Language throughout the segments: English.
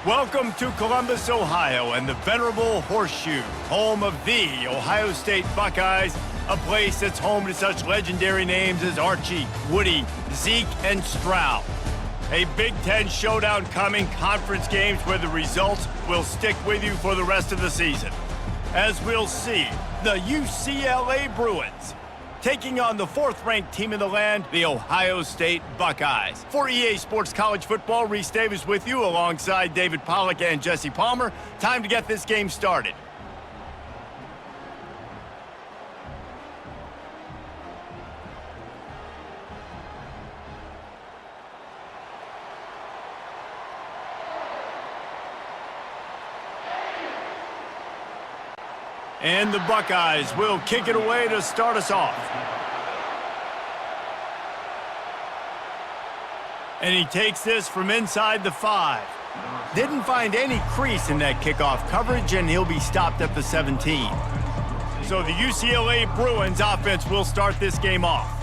Welcome to Columbus, Ohio, and the venerable Horseshoe, home of the Ohio State Buckeyes, a place that's home to such legendary names as Archie, Woody, Zeke, and Stroud. A Big Ten showdown coming, conference games where the results will stick with you for the rest of the season. As we'll see, the UCLA Bruins taking on the fourth-ranked team in the land, the Ohio State Buckeyes. For EA Sports College Football, Reese Davis with you alongside David Pollack and Jesse Palmer. Time to get this game started. And the Buckeyes will kick it away to start us off. And he takes this from inside the 5. Didn't find any crease in that kickoff coverage, and he'll be stopped at the 17. So the UCLA Bruins offense will start this game off.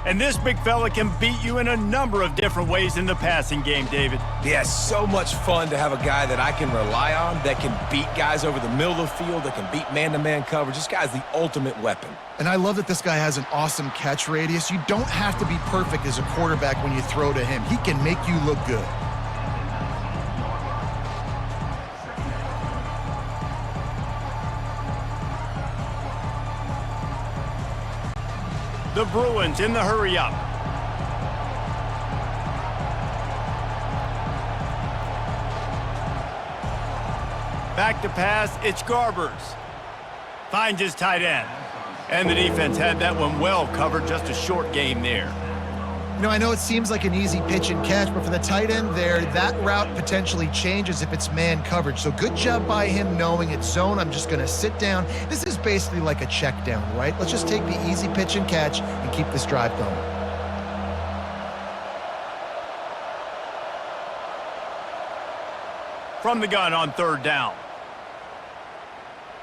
And this big fella can beat you in a number of different ways in the passing game, David. Yeah, so much fun to have a guy that I can rely on, that can beat guys over the middle of the field, that can beat man-to-man coverage. This guy's the ultimate weapon. And I love that this guy has an awesome catch radius. You don't have to be perfect as a quarterback when you throw to him. He can make you look good. The Bruins in the hurry-up. Back to pass, it's Garbers. Finds his tight end. And the defense had that one well covered, just a short game there. You know, I know it seems like an easy pitch and catch, but for the tight end there, that route potentially changes if it's man coverage. So good job by him knowing it's zone. I'm just going to sit down. This is basically like a check down, right? Let's just take the easy pitch and catch and keep this drive going. From the gun on third down.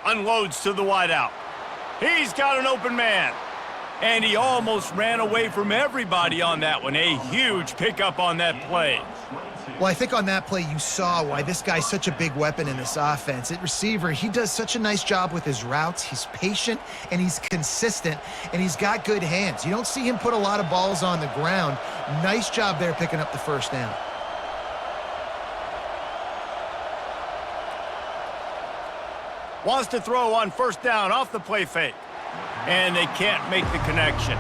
Unloads to the wideout. He's got an open man. And he almost ran away from everybody on that one. A huge pickup on that play. Well, I think on that play you saw why this guy's such a big weapon in this offense. At receiver, he does such a nice job with his routes. He's patient, and he's consistent, and he's got good hands. You don't see him put a lot of balls on the ground. Nice job there picking up the first down. Wants to throw on first down off the play fake. And they can't make the connection.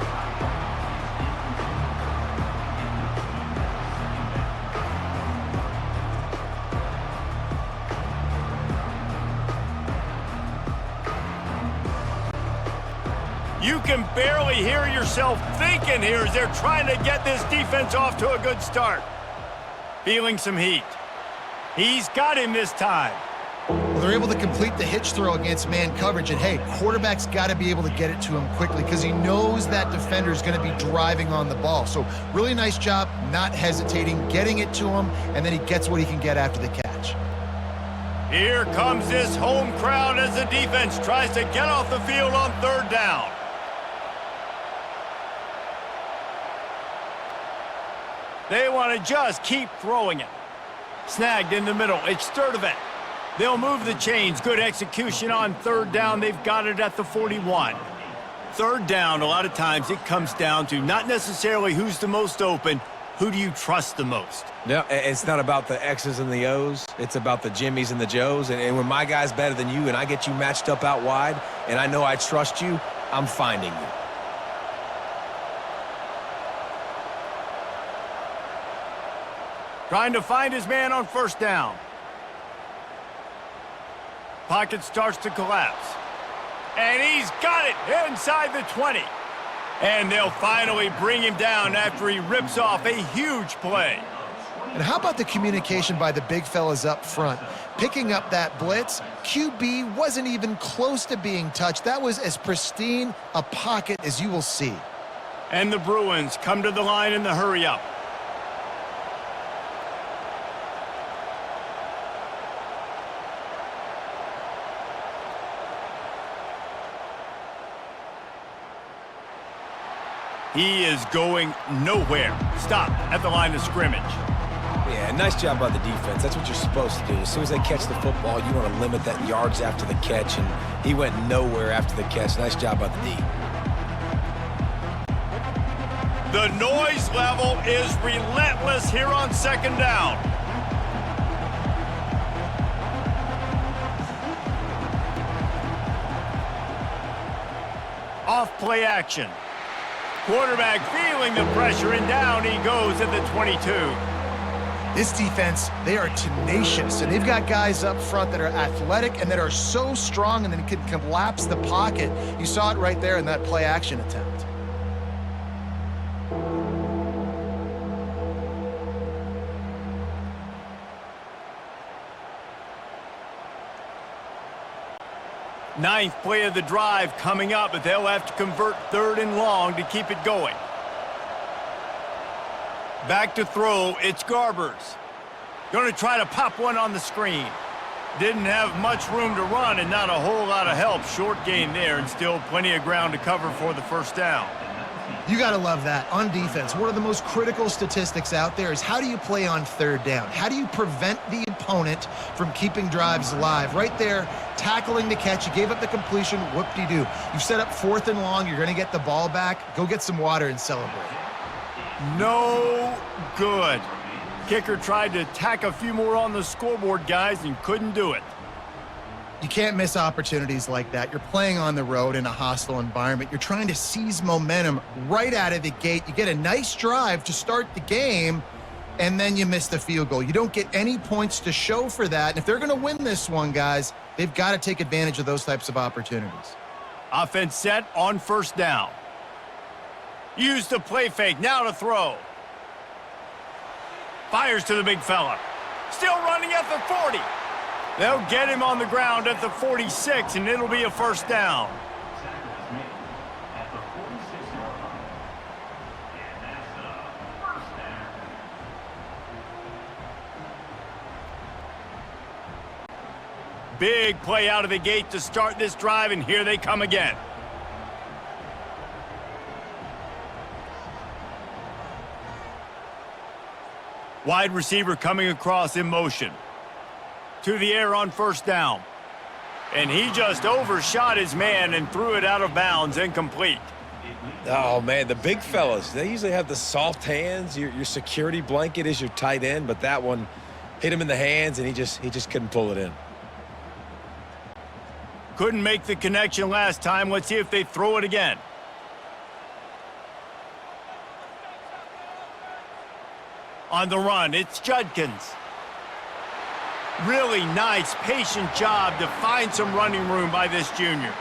You can barely hear yourself thinking here as they're trying to get this defense off to a good start. Feeling some heat. He's got him this time. Well, they're able to complete the hitch throw against man coverage, and hey, quarterback's got to be able to get it to him quickly because he knows that defender is going to be driving on the ball. So really nice job, not hesitating, getting it to him, and then he gets what he can get after the catch. Here comes this home crowd as the defense tries to get off the field on third down. They want to just keep throwing it. Snagged in the middle, it's Sturdivant. They'll move the chains. Good execution on third down. They've got it at the 41. Third down, a lot of times it comes down to not necessarily who's the most open, who do you trust the most? No, it's not about the X's and the O's. It's about the Jimmies and the Joes. And when my guy's better than you and I get you matched up out wide and I know I trust you, I'm finding you. Trying to find his man on first down. Pocket starts to collapse. And he's got it inside the 20. And they'll finally bring him down after he rips off a huge play. And how about the communication by the big fellas up front? Picking up that blitz, QB wasn't even close to being touched. That was as pristine a pocket as you will see. And the Bruins come to the line in the hurry-up. He is going nowhere. Stop at the line of scrimmage. Yeah, nice job by the defense. That's what you're supposed to do. As soon as they catch the football, you want to limit that yards after the catch, and he went nowhere after the catch. Nice job by the D. The noise level is relentless here on second down. Off play action. Quarterback feeling the pressure, and down he goes at the 22. This defense, they are tenacious, and they've got guys up front that are athletic and that are so strong and then can collapse the pocket. You saw it right there in that play action attempt. Ninth play of the drive coming up, but they'll have to convert 3rd and long to keep it going. Back to throw, it's Garbers. Going to try to pop one on the screen. Didn't have much room to run and not a whole lot of help. Short gain there and still plenty of ground to cover for the first down. You got to love that. On defense, one of the most critical statistics out there is how do you play on 3rd down? How do you prevent the opponent from keeping drives alive? Right there, tackling the catch. You gave up the completion. Whoop-de-doo. You set up 4th and long. You're going to get the ball back. Go get some water and celebrate. No good. Kicker tried to tack a few more on the scoreboard, guys, and couldn't do it. You can't miss opportunities like that. You're playing on the road in a hostile environment. You're trying to seize momentum right out of the gate. You get a nice drive to start the game, and then you miss the field goal. You don't get any points to show for that. And if they're going to win this one, guys, they've got to take advantage of those types of opportunities. Offense set on 1st down. Use the play fake. Now to throw. Fires to the big fella. Still running at the 40. They'll get him on the ground at the 46, and it'll be a 1st down. Big play out of the gate to start this drive, and here they come again. Wide receiver coming across in motion. To the air on 1st down. And he just overshot his man and threw it out of bounds, incomplete. Oh, man, the big fellas, they usually have the soft hands. Your security blanket is your tight end, but that one hit him in the hands, and he just couldn't pull it in. Couldn't make the connection last time. Let's see if they throw it again. On the run, it's Judkins. Really nice, patient job to find some running room by this junior.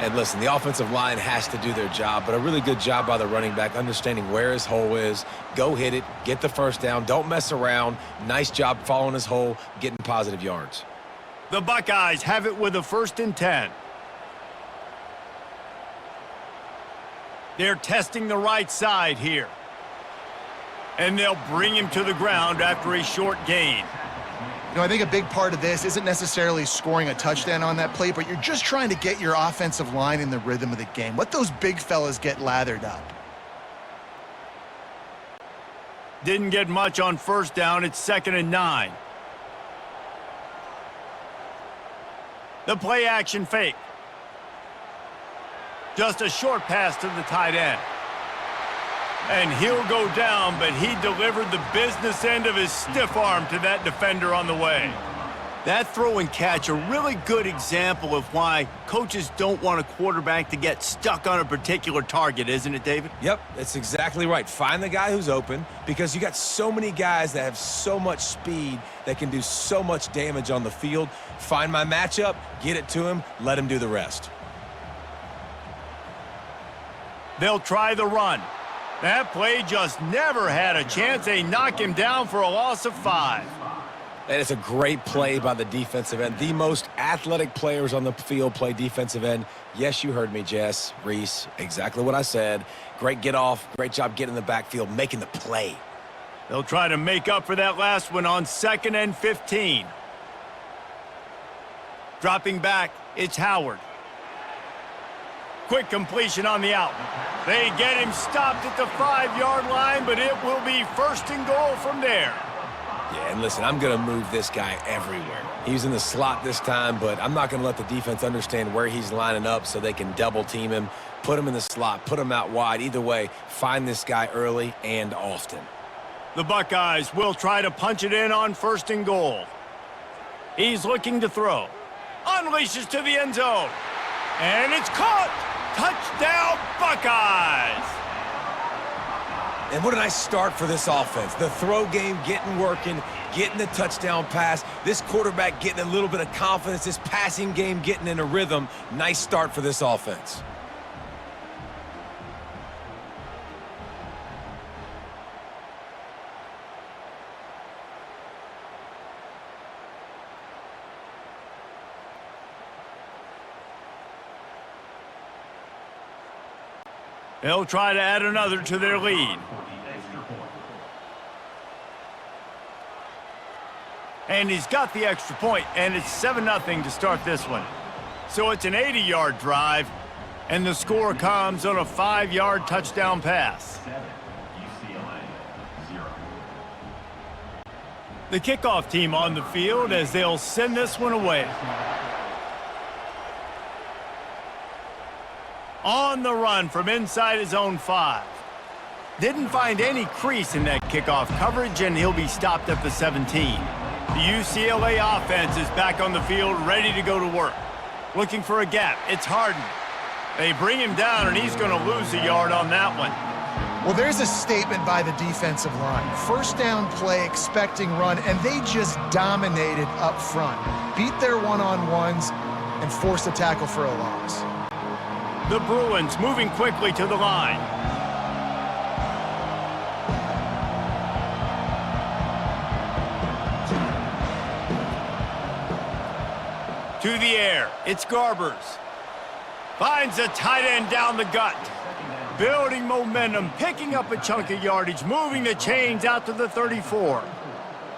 And listen, the offensive line has to do their job, but a really good job by the running back, understanding where his hole is. Go hit it, get the 1st down, don't mess around. Nice job following his hole, getting positive yards. The Buckeyes have it with a 1st and 10. They're testing the right side here. And they'll bring him to the ground after a short gain. You know, I think a big part of this isn't necessarily scoring a touchdown on that play, but you're just trying to get your offensive line in the rhythm of the game. Let those big fellas get lathered up. Didn't get much on 1st down. It's 2nd and 9. The play action fake. Just a short pass to the tight end. And he'll go down, but he delivered the business end of his stiff arm to that defender on the way. That throw and catch, a really good example of why coaches don't want a quarterback to get stuck on a particular target, isn't it, David? Yep, that's exactly right. Find the guy who's open, because you got so many guys that have so much speed that can do so much damage on the field. Find my matchup, get it to him, let him do the rest. They'll try the run. That play just never had a chance. They knock him down for a loss of 5. And it's a great play by the defensive end. The most athletic players on the field play defensive end. Yes, you heard me, Jess, Reese, exactly what I said. Great get off, great job getting in the backfield, making the play. They'll try to make up for that last one on 2nd and 15. Dropping back, it's Howard. Quick completion on the out. They get him stopped at the 5-yard line, but it will be 1st and goal from there. Yeah, and listen, I'm going to move this guy everywhere. He's in the slot this time, but I'm not going to let the defense understand where he's lining up so they can double team him, put him in the slot, put him out wide. Either way, find this guy early and often. The Buckeyes will try to punch it in on 1st and goal. He's looking to throw. Unleashes to the end zone. And it's caught! Touchdown, Buckeyes! And what a nice start for this offense. The throw game getting working, getting the touchdown pass. This quarterback getting a little bit of confidence. This passing game getting in a rhythm. Nice start for this offense. They'll try to add another to their lead. And he's got the extra point, and it's 7-0 to start this one. So it's an 80-yard drive, and the score comes on a 5-yard touchdown pass. The kickoff team on the field as they'll send this one away. On the run from inside his own 5. Didn't find any crease in that kickoff coverage, and he'll be stopped at the 17. The UCLA offense is back on the field, ready to go to work. Looking for a gap. It's Harden. They bring him down, and he's going to lose a yard on that one. Well, there's a statement by the defensive line. First down play, expecting run, and they just dominated up front. Beat their one-on-ones and forced a tackle for a loss. The Bruins moving quickly to the line. To the air, it's Garbers. Finds a tight end down the gut. Building momentum, picking up a chunk of yardage, moving the chains out to the 34.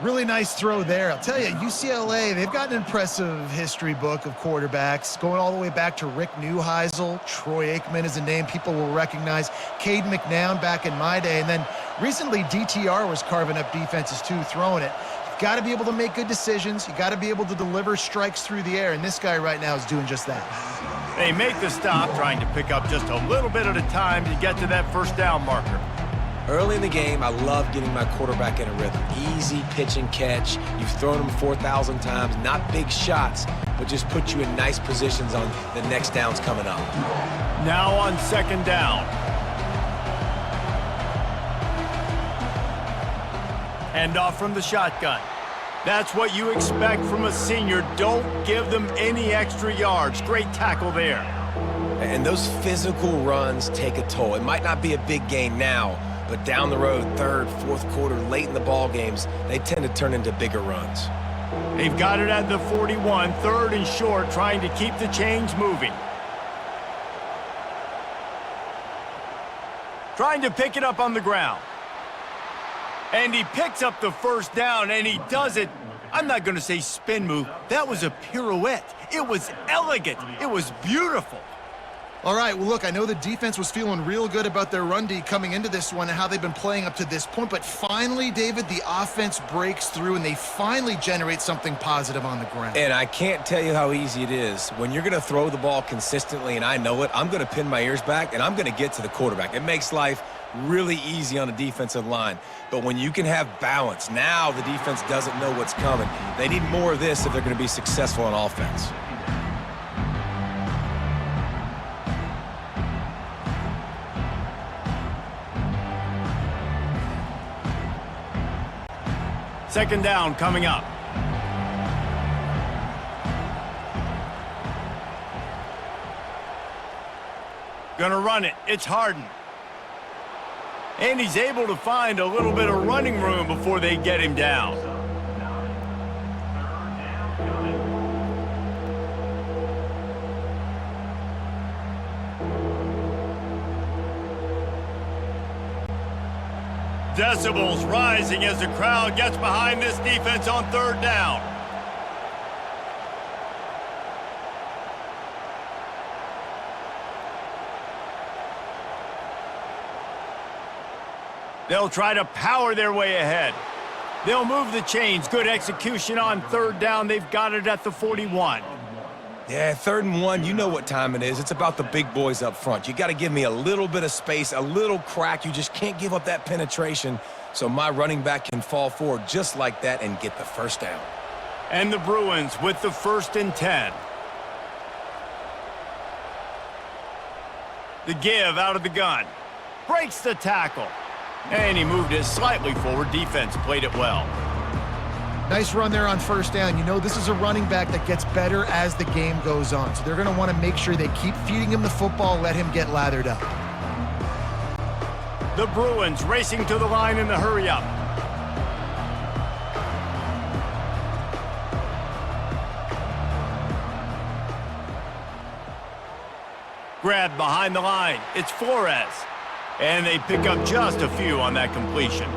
Really nice throw there. I'll tell you, UCLA, they've got an impressive history book of quarterbacks, going all the way back to Rick Neuheisel. Troy Aikman is a name people will recognize. Cade McNown back in my day. And then recently, DTR was carving up defenses too, throwing it. You've got to be able to make good decisions. You got to be able to deliver strikes through the air, and this guy right now is doing just that. They make the stop, trying to pick up just a little bit at a time to get to that first down marker. Early in the game, I love getting my quarterback in a rhythm. Easy pitch and catch. You've thrown him 4,000 times. Not big shots, but just put you in nice positions on the next downs coming up. Now on 2nd down. Hand off from the shotgun. That's what you expect from a senior. Don't give them any extra yards. Great tackle there. And those physical runs take a toll. It might not be a big gain now, but down the road, 3rd, 4th quarter, late in the ball games, they tend to turn into bigger runs. They've got it at the 41, 3rd and short, trying to keep the chains moving. Trying to pick it up on the ground. And he picks up the first down, and he does it. I'm not going to say spin move. That was a pirouette. It was elegant. It was beautiful. All right, well, look, I know the defense was feeling real good about their run D coming into this one and how they've been playing up to this point, but finally, David, the offense breaks through and they finally generate something positive on the ground. And I can't tell you how easy it is. When you're going to throw the ball consistently, and I know it, I'm going to pin my ears back, and I'm going to get to the quarterback. It makes life really easy on a defensive line. But when you can have balance, now the defense doesn't know what's coming. They need more of this if they're going to be successful on offense. Second down coming up. Gonna run it. It's Harden. And he's able to find a little bit of running room before they get him down. Decibels rising as the crowd gets behind this defense on 3rd down. They'll try to power their way ahead. They'll move the chains. Good execution on third down. They've got it at the 41. Yeah, 3rd and 1, you know what time it is. It's about the big boys up front. You got to give me a little bit of space, a little crack. You just can't give up that penetration. So my running back can fall forward just like that and get the first down. And the Bruins with the 1st and 10. The give out of the gun. Breaks the tackle. And he moved it slightly forward. Defense played it well. Nice run there on 1st down. You know, this is a running back that gets better as the game goes on. So they're going to want to make sure they keep feeding him the football, let him get lathered up. The Bruins racing to the line in the hurry-up. Grabbed behind the line. It's Flores. And they pick up just a few on that completion.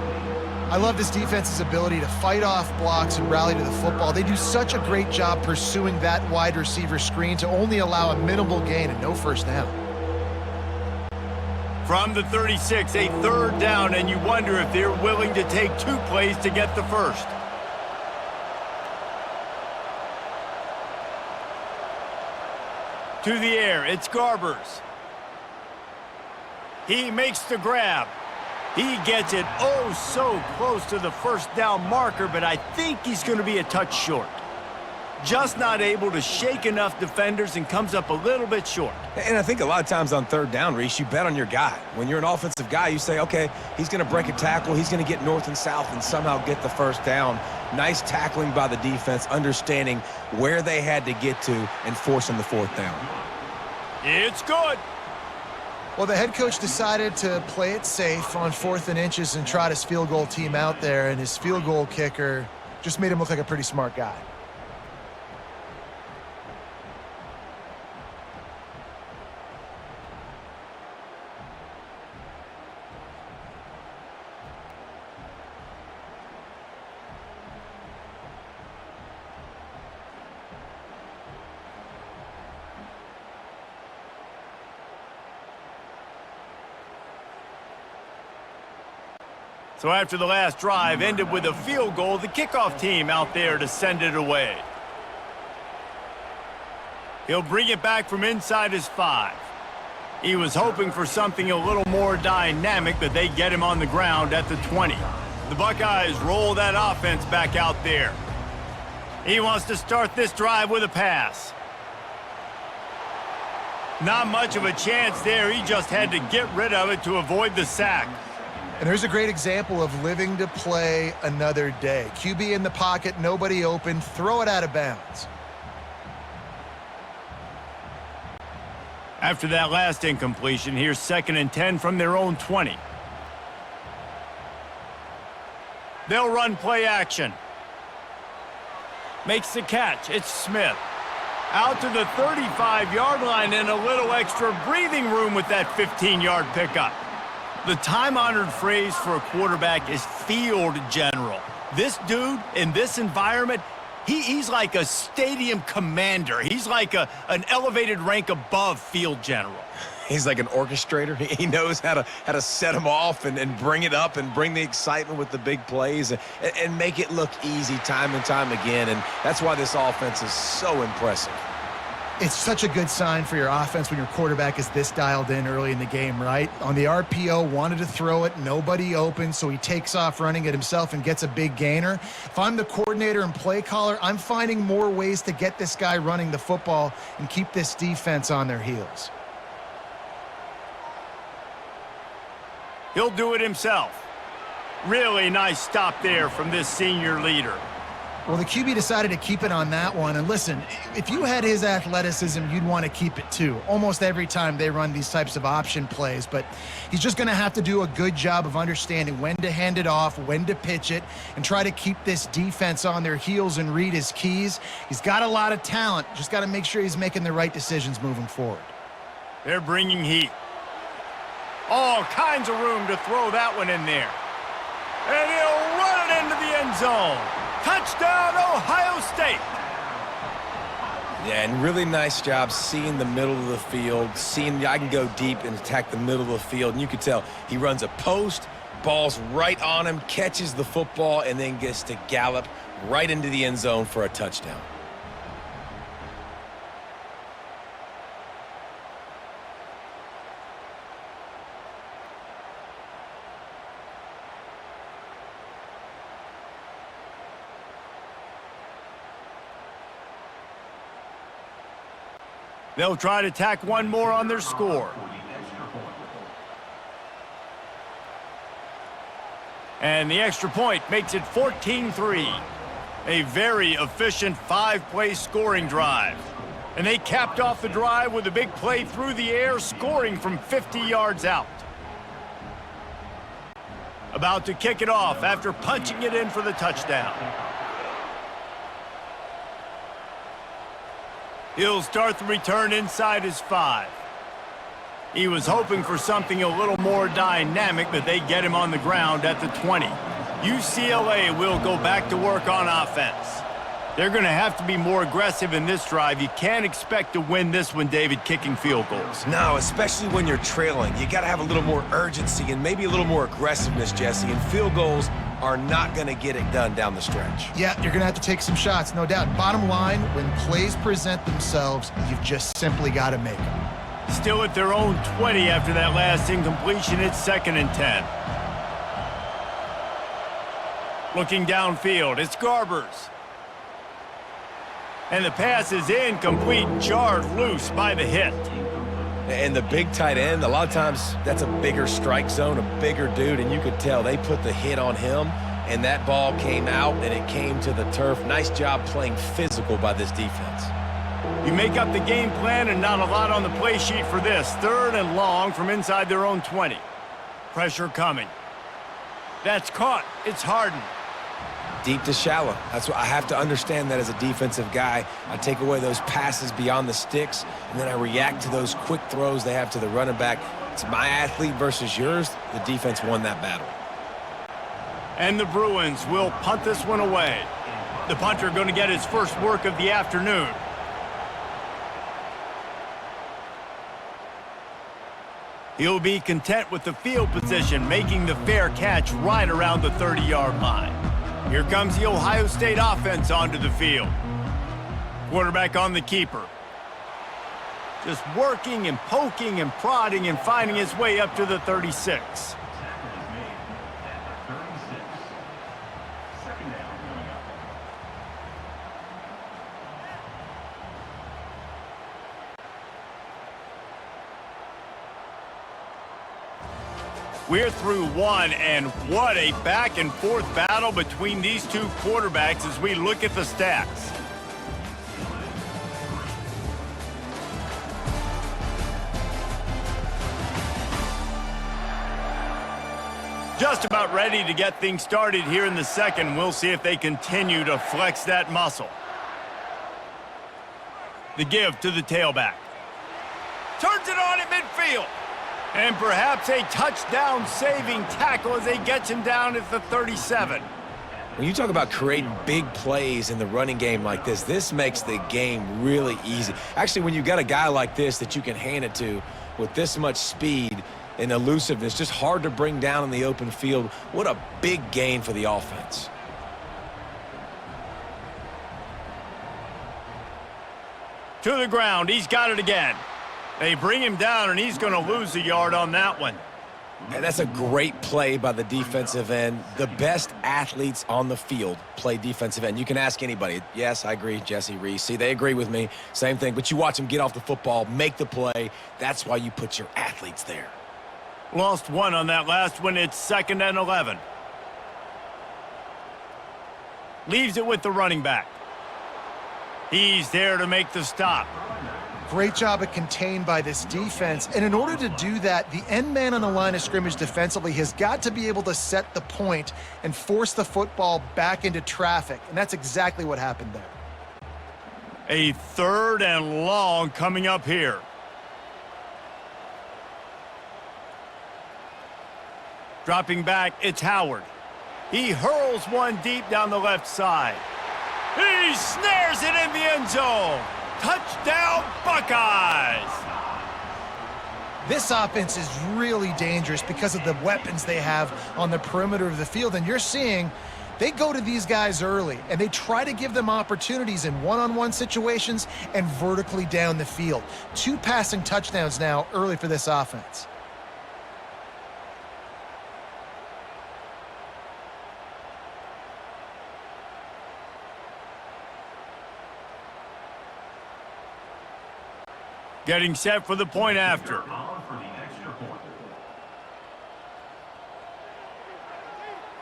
I love this defense's ability to fight off blocks and rally to the football. They do such a great job pursuing that wide receiver screen to only allow a minimal gain and no 1st down. From the 36, a 3rd down, and you wonder if they're willing to take 2 plays to get the 1st. To the air, it's Garbers. He makes the grab. He gets it oh so close to the 1st down marker, but I think he's going to be a touch short. Just not able to shake enough defenders and comes up a little bit short. And I think a lot of times on 3rd down, Reese, you bet on your guy. When you're an offensive guy, you say, okay, he's going to break a tackle, he's going to get north and south and somehow get the 1st down. Nice tackling by the defense, understanding where they had to get to and forcing the 4th down. It's good. Well, the head coach decided to play it safe on 4th and inches and trot his field goal team out there, and his field goal kicker just made him look like a pretty smart guy. So after the last drive ended with a field goal, the kickoff team out there to send it away. He'll bring it back from inside his 5. He was hoping for something a little more dynamic, but they get him on the ground at the 20. The Buckeyes roll that offense back out there. He wants to start this drive with a pass. Not much of a chance there. He just had to get rid of it to avoid the sack. And there's a great example of living to play another day. QB in the pocket, nobody open, throw it out of bounds. After that last incompletion, here's 2nd and 10 from their own 20. They'll run play action. Makes the catch. It's Smith. Out to the 35-yard line and a little extra breathing room with that 15-yard pickup. The time-honored phrase for a quarterback is field general. This dude, in this environment, he's like a stadium commander. He's like an elevated rank above field general. He's like an orchestrator. He knows how to set them off and bring it up and bring the excitement with the big plays and make it look easy time and time again. And that's why this offense is so impressive. It's such a good sign for your offense when your quarterback is this dialed in early in the game, right? On the RPO, wanted to throw it, nobody open, so he takes off running it himself and gets a big gainer. If I'm the coordinator and play caller, I'm finding more ways to get this guy running the football and keep this defense on their heels. He'll do it himself. Really nice stop there from this senior leader. Well, the QB decided to keep it on that one. And listen, if you had his athleticism, you'd want to keep it too. Almost every time they run these types of option plays. But he's just going to have to do a good job of understanding when to hand it off, when to pitch it, and try to keep this defense on their heels and read his keys. He's got a lot of talent. Just got to make sure he's making the right decisions moving forward. They're bringing heat. All kinds of room to throw that one in there. And he'll run it into the end zone. Touchdown, Ohio State! Yeah, and really nice job seeing the middle of the field, seeing I can go deep and attack the middle of the field. And you could tell he runs a post, ball's right on him, catches the football, and then gets to gallop right into the end zone for a touchdown. They'll try to tack one more on their score. And the extra point makes it 14-3. A very efficient 5-play scoring drive. And they capped off the drive with a big play through the air, scoring from 50 yards out. About to kick it off after punching it in for the touchdown. He'll start the return inside his 5. He was hoping for something a little more dynamic, but they get him on the ground at the 20. UCLA will go back to work on offense. They're going to have to be more aggressive in this drive. You can't expect to win this one, David, kicking field goals. No, especially when you're trailing. You got to have a little more urgency and maybe a little more aggressiveness, Jesse, and field goals are not going to get it done down the stretch. Yeah, you're going to have to take some shots, no doubt. Bottom line, when plays present themselves, you've just simply got to make them. Still at their own 20 after that last incompletion. It's 2nd and 10. Looking downfield, it's Garbers. And the pass is incomplete, jarred loose by the hit. And the big tight end, a lot of times that's a bigger strike zone, a bigger dude, and you could tell they put the hit on him, and that ball came out, and it came to the turf. Nice job playing physical by this defense. You make up the game plan and not a lot on the play sheet for this. 3rd and long from inside their own 20. Pressure coming. That's caught. It's Harden. Deep to shallow. That's what I have to understand that as a defensive guy. I take away those passes beyond the sticks, and then I react to those quick throws they have to the running back. It's my athlete versus yours. The defense won that battle. And the Bruins will punt this one away. The punter going to get his first work of the afternoon. He'll be content with the field position, making the fair catch right around the 30-yard line. Here comes the Ohio State offense onto the field. Quarterback on the keeper. Just working and poking and prodding and finding his way up to the 36. We're through one, and what a back-and-forth battle between these two quarterbacks as we look at the stats. Just about ready to get things started here in the second. We'll see if they continue to flex that muscle. The give to the tailback. Turns it on at midfield. And perhaps a touchdown-saving tackle as they get him down at the 37. When you talk about creating big plays in the running game like this makes the game really easy. Actually, when you got a guy like this that you can hand it to with this much speed and elusiveness, just hard to bring down in the open field, what a big gain for the offense. To the ground, he's got it again. They bring him down, and he's going to lose a yard on that one. And that's a great play by the defensive end. The best athletes on the field play defensive end. You can ask anybody. Yes, I agree, Jesse, Reese. See, they agree with me. Same thing. But you watch them get off the football, make the play. That's why you put your athletes there. Lost one on that last one. It's 2nd and 11. Leaves it with the running back. He's there to make the stop. Great job at contained by this defense. And in order to do that, the end man on the line of scrimmage defensively has got to be able to set the point and force the football back into traffic. And that's exactly what happened there. A 3rd and long coming up here. Dropping back, it's Howard. He hurls one deep down the left side. He snares it in the end zone. Touchdown, Buckeyes! This offense is really dangerous because of the weapons they have on the perimeter of the field. And you're seeing they go to these guys early, and they try to give them opportunities in one-on-one situations and vertically down the field. 2 passing touchdowns now early for this offense. Getting set for the point after.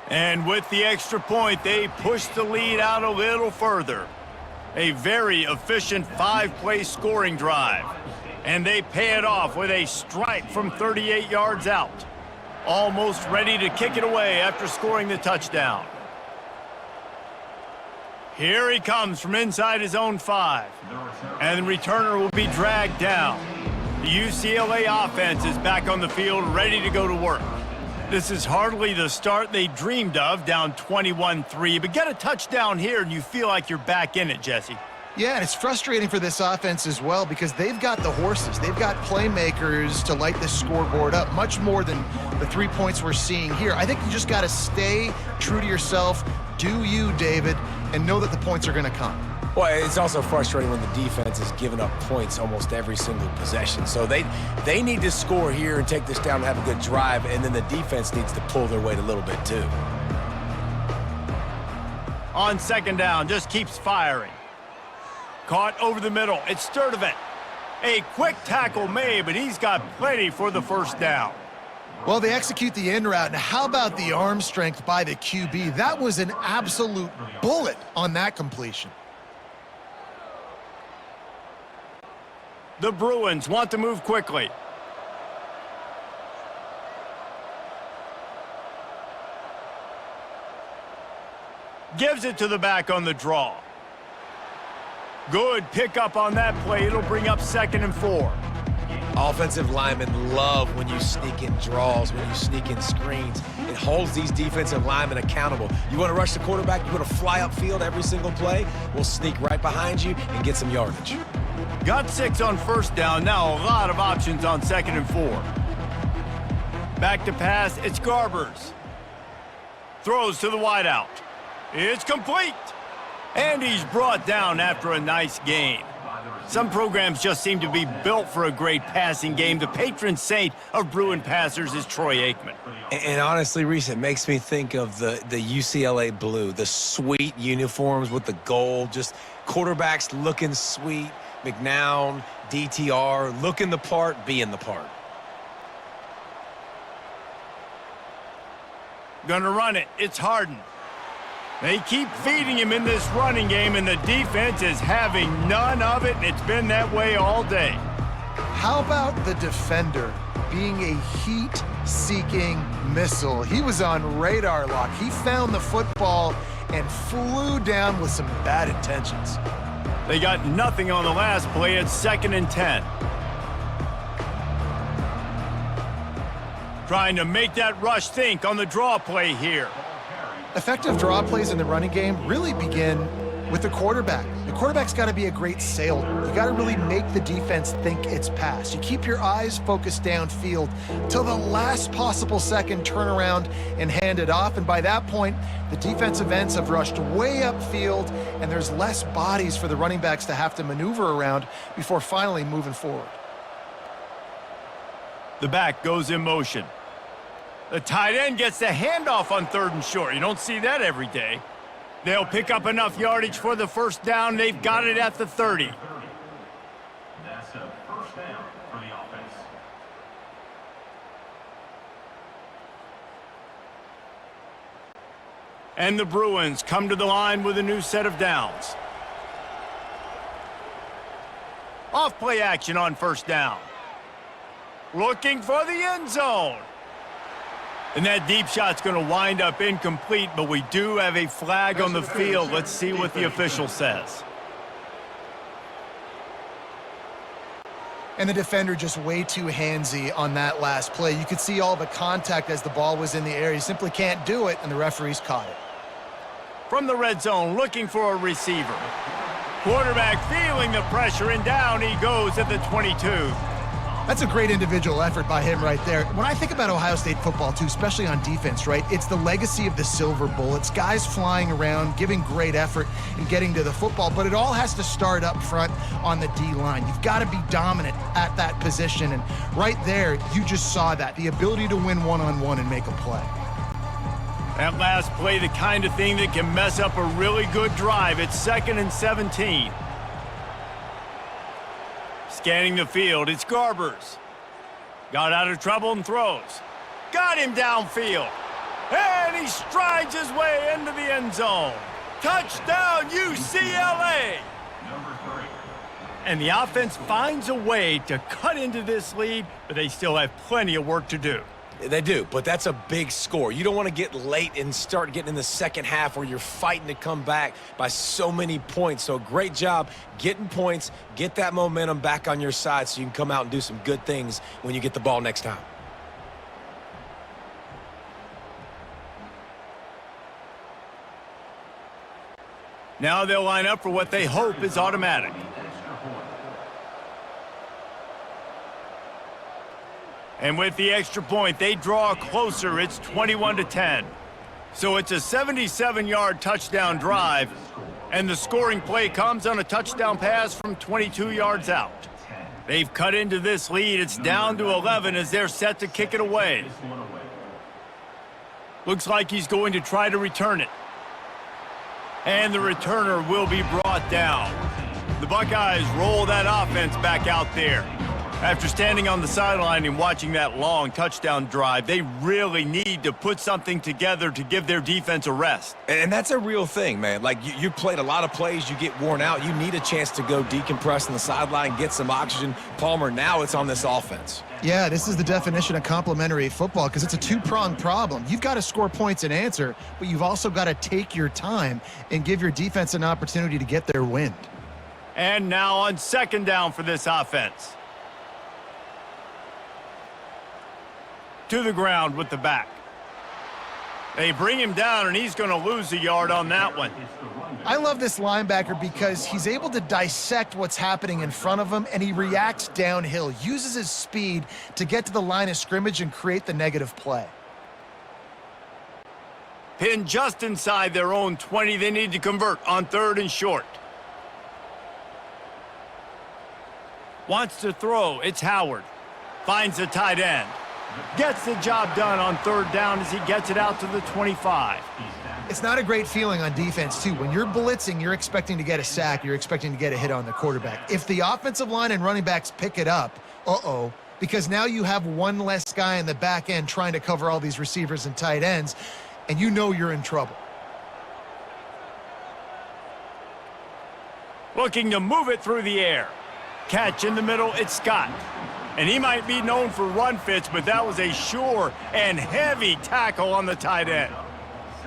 And with the extra point, they push the lead out a little further. A very efficient 5-play scoring drive. And they pay it off with a strike from 38 yards out. Almost ready to kick it away after scoring the touchdown. Here he comes from inside his own 5. And the returner will be dragged down. The UCLA offense is back on the field, ready to go to work. This is hardly the start they dreamed of, down 21-3. But get a touchdown here, and you feel like you're back in it, Jesse. Yeah, and it's frustrating for this offense as well because they've got the horses. They've got playmakers to light this scoreboard up, much more than the 3 points we're seeing here. I think you just got to stay true to yourself. Do you, David, and know that the points are going to come. Well, it's also frustrating when the defense is giving up points almost every single possession. So they need to score here and take this down and have a good drive, and then the defense needs to pull their weight a little bit too. On second down, just keeps firing. Caught over the middle. It's Sturdivant. A quick tackle made, but he's got plenty for the first down. Well, they execute the in route, and how about the arm strength by the QB? That was an absolute bullet on that completion. The Bruins want to move quickly. Gives it to the back on the draw. Good pickup on that play. It'll bring up 2nd and 4. Offensive linemen love when you sneak in draws, when you sneak in screens. It holds these defensive linemen accountable. You want to rush the quarterback, you want to fly upfield every single play, we'll sneak right behind you and get some yardage. Got 6 on first down. Now a lot of options on 2nd and 4. Back to pass. It's Garbers. Throws to the wideout. It's complete. And he's brought down after a nice gain. Some programs just seem to be built for a great passing game. The patron saint of Bruin passers is Troy Aikman. And honestly, Reese, it makes me think of the UCLA blue, the sweet uniforms with the gold, just quarterbacks looking sweet. McNown, DTR, looking the part, being the part. Gonna run it. It's Harden. They keep feeding him in this running game, and the defense is having none of it, and it's been that way all day. How about the defender being a heat-seeking missile? He was on radar lock. He found the football and flew down with some bad intentions. They got nothing on the last play. It's 2nd and 10. Trying to make that rush think on the draw play here. Effective draw plays in the running game really begin with the quarterback. The quarterback's got to be a great sailor. You got to really make the defense think it's pass. You keep your eyes focused downfield till the last possible second, turn around and hand it off. And by that point, the defensive ends have rushed way upfield, and there's less bodies for the running backs to have to maneuver around before finally moving forward. The back goes in motion. The tight end gets the handoff on 3rd and short. You don't see that every day. They'll pick up enough yardage for the first down. They've got it at the 30. That's a first down for the offense. And the Bruins come to the line with a new set of downs. Off play action on first down. Looking for the end zone. And that deep shot's going to wind up incomplete, but we do have a flag on the field. Let's see what the official says. And the defender just way too handsy on that last play. You could see all the contact as the ball was in the air. He simply can't do it, and the referees caught it. From the red zone, looking for a receiver. Quarterback feeling the pressure, and down he goes at the 22. That's a great individual effort by him right there. When I think about Ohio State football, too, especially on defense, right, it's the legacy of the Silver Bullets, guys flying around, giving great effort and getting to the football, but it all has to start up front on the D-line. You've got to be dominant at that position, and right there, you just saw that, the ability to win one-on-one and make a play. That last play, the kind of thing that can mess up a really good drive. It's 2nd and 17. Scanning the field, it's Garbers. Got out of trouble and throws. Got him downfield. And he strides his way into the end zone. Touchdown, UCLA! Number 3. And the offense finds a way to cut into this lead, but they still have plenty of work to do. They do, but that's a big score. You don't want to get late and start getting in the second half where you're fighting to come back by so many points. So great job getting points, get that momentum back on your side so you can come out and do some good things when you get the ball next time. Now they'll line up for what they hope is automatic. And with the extra point, they draw closer. It's 21-10. So it's a 77-yard touchdown drive, and the scoring play comes on a touchdown pass from 22 yards out. They've cut into this lead. It's down to 11 as they're set to kick it away. Looks like he's going to try to return it. And the returner will be brought down. The Buckeyes roll that offense back out there. After standing on the sideline and watching that long touchdown drive, they really need to put something together to give their defense a rest. And that's a real thing, man. Like, you played a lot of plays, you get worn out. You need a chance to go decompress on the sideline, get some oxygen. Palmer, now it's on this offense. Yeah, this is the definition of complementary football because it's a two-pronged problem. You've got to score points and answer, but you've also got to take your time and give your defense an opportunity to get their wind. And now on 2nd down for this offense. To the ground with the back. They bring him down, and he's going to lose a yard on that one. I love this linebacker because he's able to dissect what's happening in front of him, and he reacts downhill, uses his speed to get to the line of scrimmage and create the negative play. Pinned just inside their own 20. They need to convert on 3rd and short. Wants to throw. It's Howard. Finds the tight end. Gets the job done on 3rd down as he gets it out to the 25. It's not a great feeling on defense, too. When you're blitzing, you're expecting to get a sack. You're expecting to get a hit on the quarterback. If the offensive line and running backs pick it up, because now you have one less guy in the back end trying to cover all these receivers and tight ends, and you know you're in trouble. Looking to move it through the air. Catch in the middle, it's Scott. And he might be known for run fits, but that was a sure and heavy tackle on the tight end.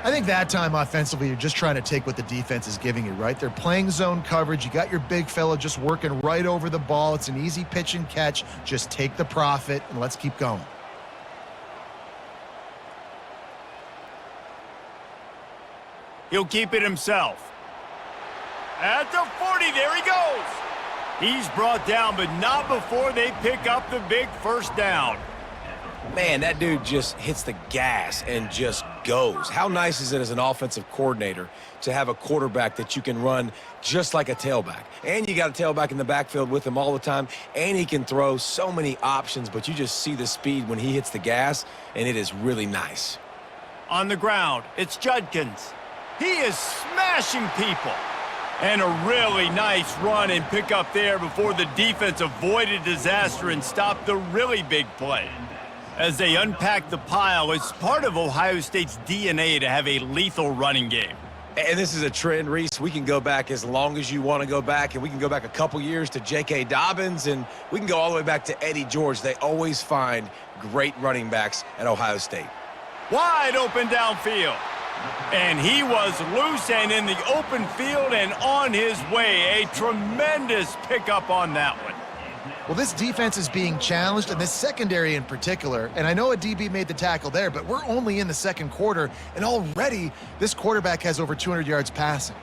I think that time offensively, you're just trying to take what the defense is giving you, right? They're playing zone coverage. You got your big fella just working right over the ball. It's an easy pitch and catch. Just take the profit, and let's keep going. He'll keep it himself. At the 40, there he goes. He's brought down, but not before they pick up the big 1st down. Man, that dude just hits the gas and just goes. How nice is it as an offensive coordinator to have a quarterback that you can run just like a tailback? And you got a tailback in the backfield with him all the time, and he can throw so many options, but you just see the speed when he hits the gas, and it is really nice. On the ground, it's Judkins. He is smashing people. And a really nice run and pick up there before the defense avoided disaster and stopped the really big play. As they unpack the pile, it's part of Ohio State's DNA to have a lethal running game. And this is a trend, Reese. We can go back as long as you want to go back, and we can go back a couple years to J.K. Dobbins, and we can go all the way back to Eddie George. They always find great running backs at Ohio State. Wide open downfield. And he was loose and in the open field and on his way. A tremendous pickup on that one. Well, this defense is being challenged, and this secondary in particular. And I know a DB made the tackle there, but we're only in the 2nd quarter, and already this quarterback has over 200 yards passing.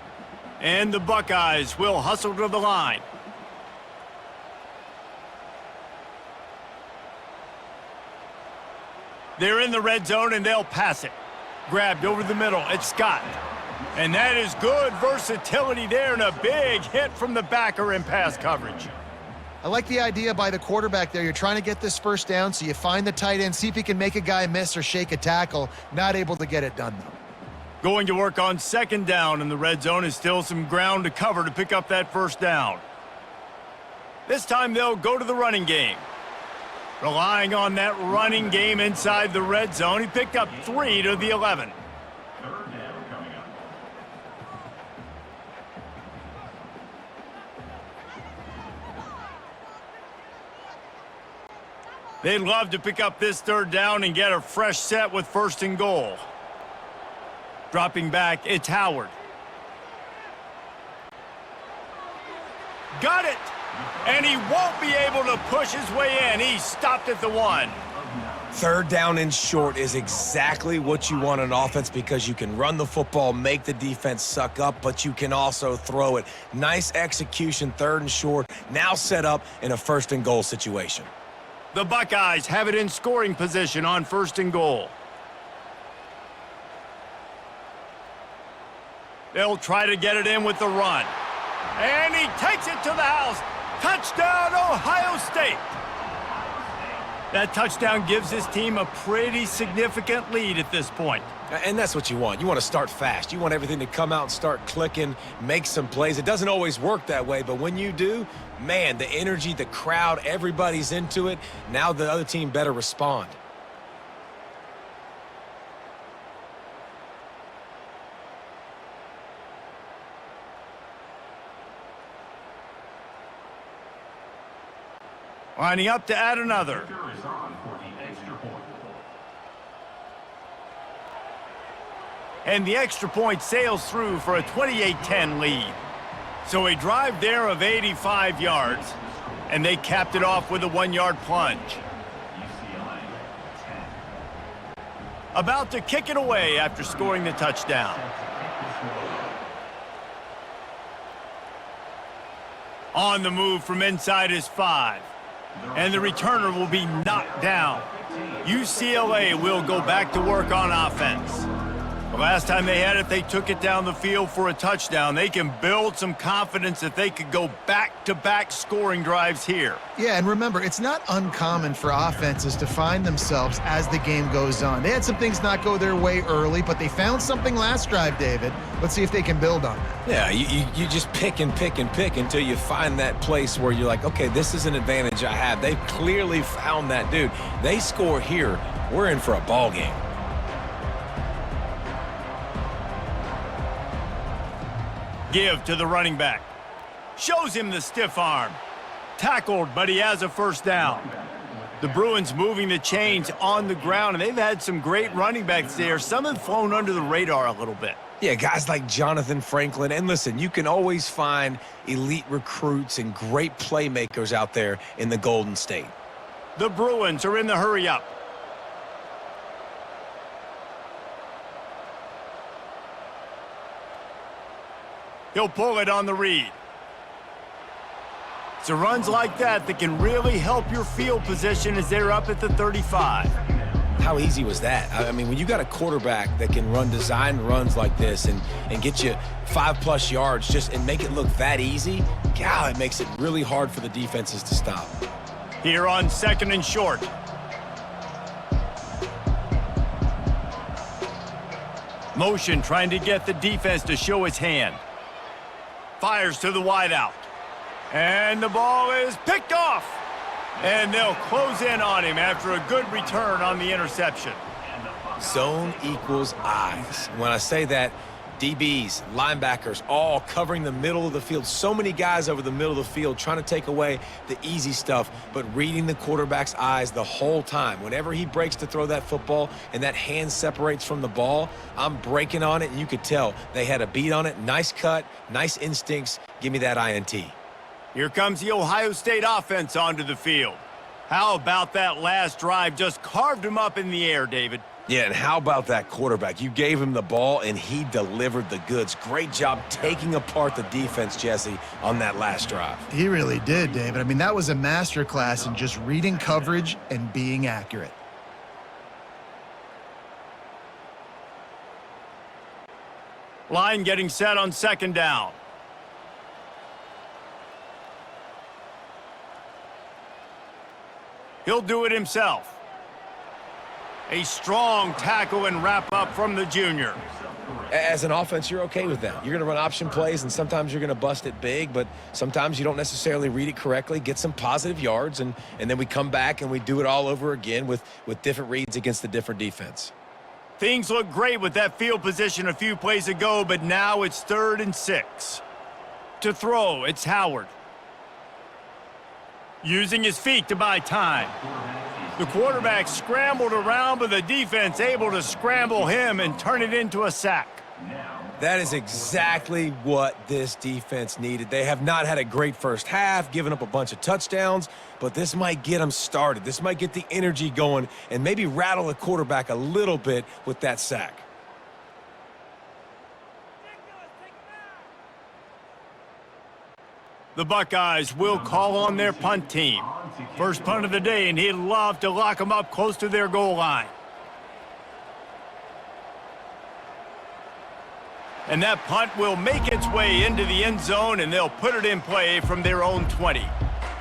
And the Buckeyes will hustle to the line. They're in the red zone, and they'll pass it. Grabbed over the middle. It's Scott. And that is good versatility there and a big hit from the backer in pass coverage. I like the idea by the quarterback there. You're trying to get this first down, so you find the tight end, see if he can make a guy miss or shake a tackle. Not able to get it done, though. Going to work on second down in the red zone is still some ground to cover to pick up that first down. This time they'll go to the running game. Relying on that running game inside the red zone, he picked up 3 to the 11. Third down coming up. They'd love to pick up this third down and get a fresh set with first and goal. Dropping back, it's Howard. Got it! And he won't be able to push his way in. He stopped at the 1. Third down and short is exactly what you want on offense because you can run the football, make the defense suck up, but you can also throw it. Nice execution, third and short, now set up in a first and goal situation. The Buckeyes have it in scoring position on first and goal. They'll try to get it in with the run. And he takes it to the house. Touchdown, Ohio State. That touchdown gives his team a pretty significant lead at this point. And that's what you want. You want to start fast. You want everything to come out and start clicking, make some plays. It doesn't always work that way, but when you do, man, the energy, the crowd, everybody's into it. Now the other team better respond. Lining up to add another. Kicker is on for the extra point. And the extra point sails through for a 28-10 lead. So a drive there of 85 yards, and they capped it off with a 1-yard plunge. UCLA 10. About to kick it away after scoring the touchdown. On the move from inside his 5. And the returner will be knocked down. UCLA will go back to work on offense. The last time they had it, they took it down the field for a touchdown. They can build some confidence that they could go back-to-back scoring drives here. Yeah, and remember, it's not uncommon for offenses to find themselves as the game goes on. They had some things not go their way early, but they found something last drive, David. Let's see if they can build on that. Yeah, you just pick and pick and pick until you find that place where you're like, okay, this is an advantage I have. They've clearly found that, dude. They score here, we're in for a ball game. Give to the running back. Shows him the stiff arm. Tackled, but he has a first down. The Bruins moving the chains on the ground, and they've had some great running backs there. Some have flown under the radar a little bit. Yeah, guys like Jonathan Franklin. And listen, you can always find elite recruits and great playmakers out there in the Golden State. The Bruins are in the hurry up. He'll pull it on the read. So runs like that can really help your field position as they're up at the 35. How easy was that? I mean, when you got a quarterback that can run designed runs like this and get you 5+ yards just and make it look that easy, God, it makes it really hard for the defenses to stop. Here on second and short. Motion trying to get the defense to show its hand. Fires to the wideout. And the ball is picked off. And they'll close in on him after a good return on the interception. Zone equals eyes. When I say that, DBs, linebackers, all covering the middle of the field. So many guys over the middle of the field trying to take away the easy stuff, but reading the quarterback's eyes the whole time. Whenever he breaks to throw that football and that hand separates from the ball, I'm breaking on it, and you could tell they had a beat on it. Nice cut, nice instincts. Give me that INT. Here comes the Ohio State offense onto the field. How about that last drive? Just carved him up in the air, David. Yeah, and how about that quarterback? You gave him the ball, and he delivered the goods. Great job taking apart the defense, Jesse, on that last drive. He really did, David. I mean, that was a masterclass in just reading coverage and being accurate. Line getting set on second down. He'll do it himself. A strong tackle and wrap up from the junior. As an offense, you're okay with that. You're going to run option plays, and sometimes you're going to bust it big, but sometimes you don't necessarily read it correctly, get some positive yards, and then we come back and we do it all over again with different reads against the different defense. Things look great with that field position a few plays ago, but now it's 3rd and 6. To throw, it's Howard. Using his feet to buy time. The quarterback scrambled around, but the defense able to scramble him and turn it into a sack. That is exactly what this defense needed. They have not had a great first half, given up a bunch of touchdowns, but this might get them started. This might get the energy going and maybe rattle the quarterback a little bit with that sack. The Buckeyes will call on their punt team. First punt of the day, and he'd love to lock them up close to their goal line. And that punt will make its way into the end zone, and they'll put it in play from their own 20.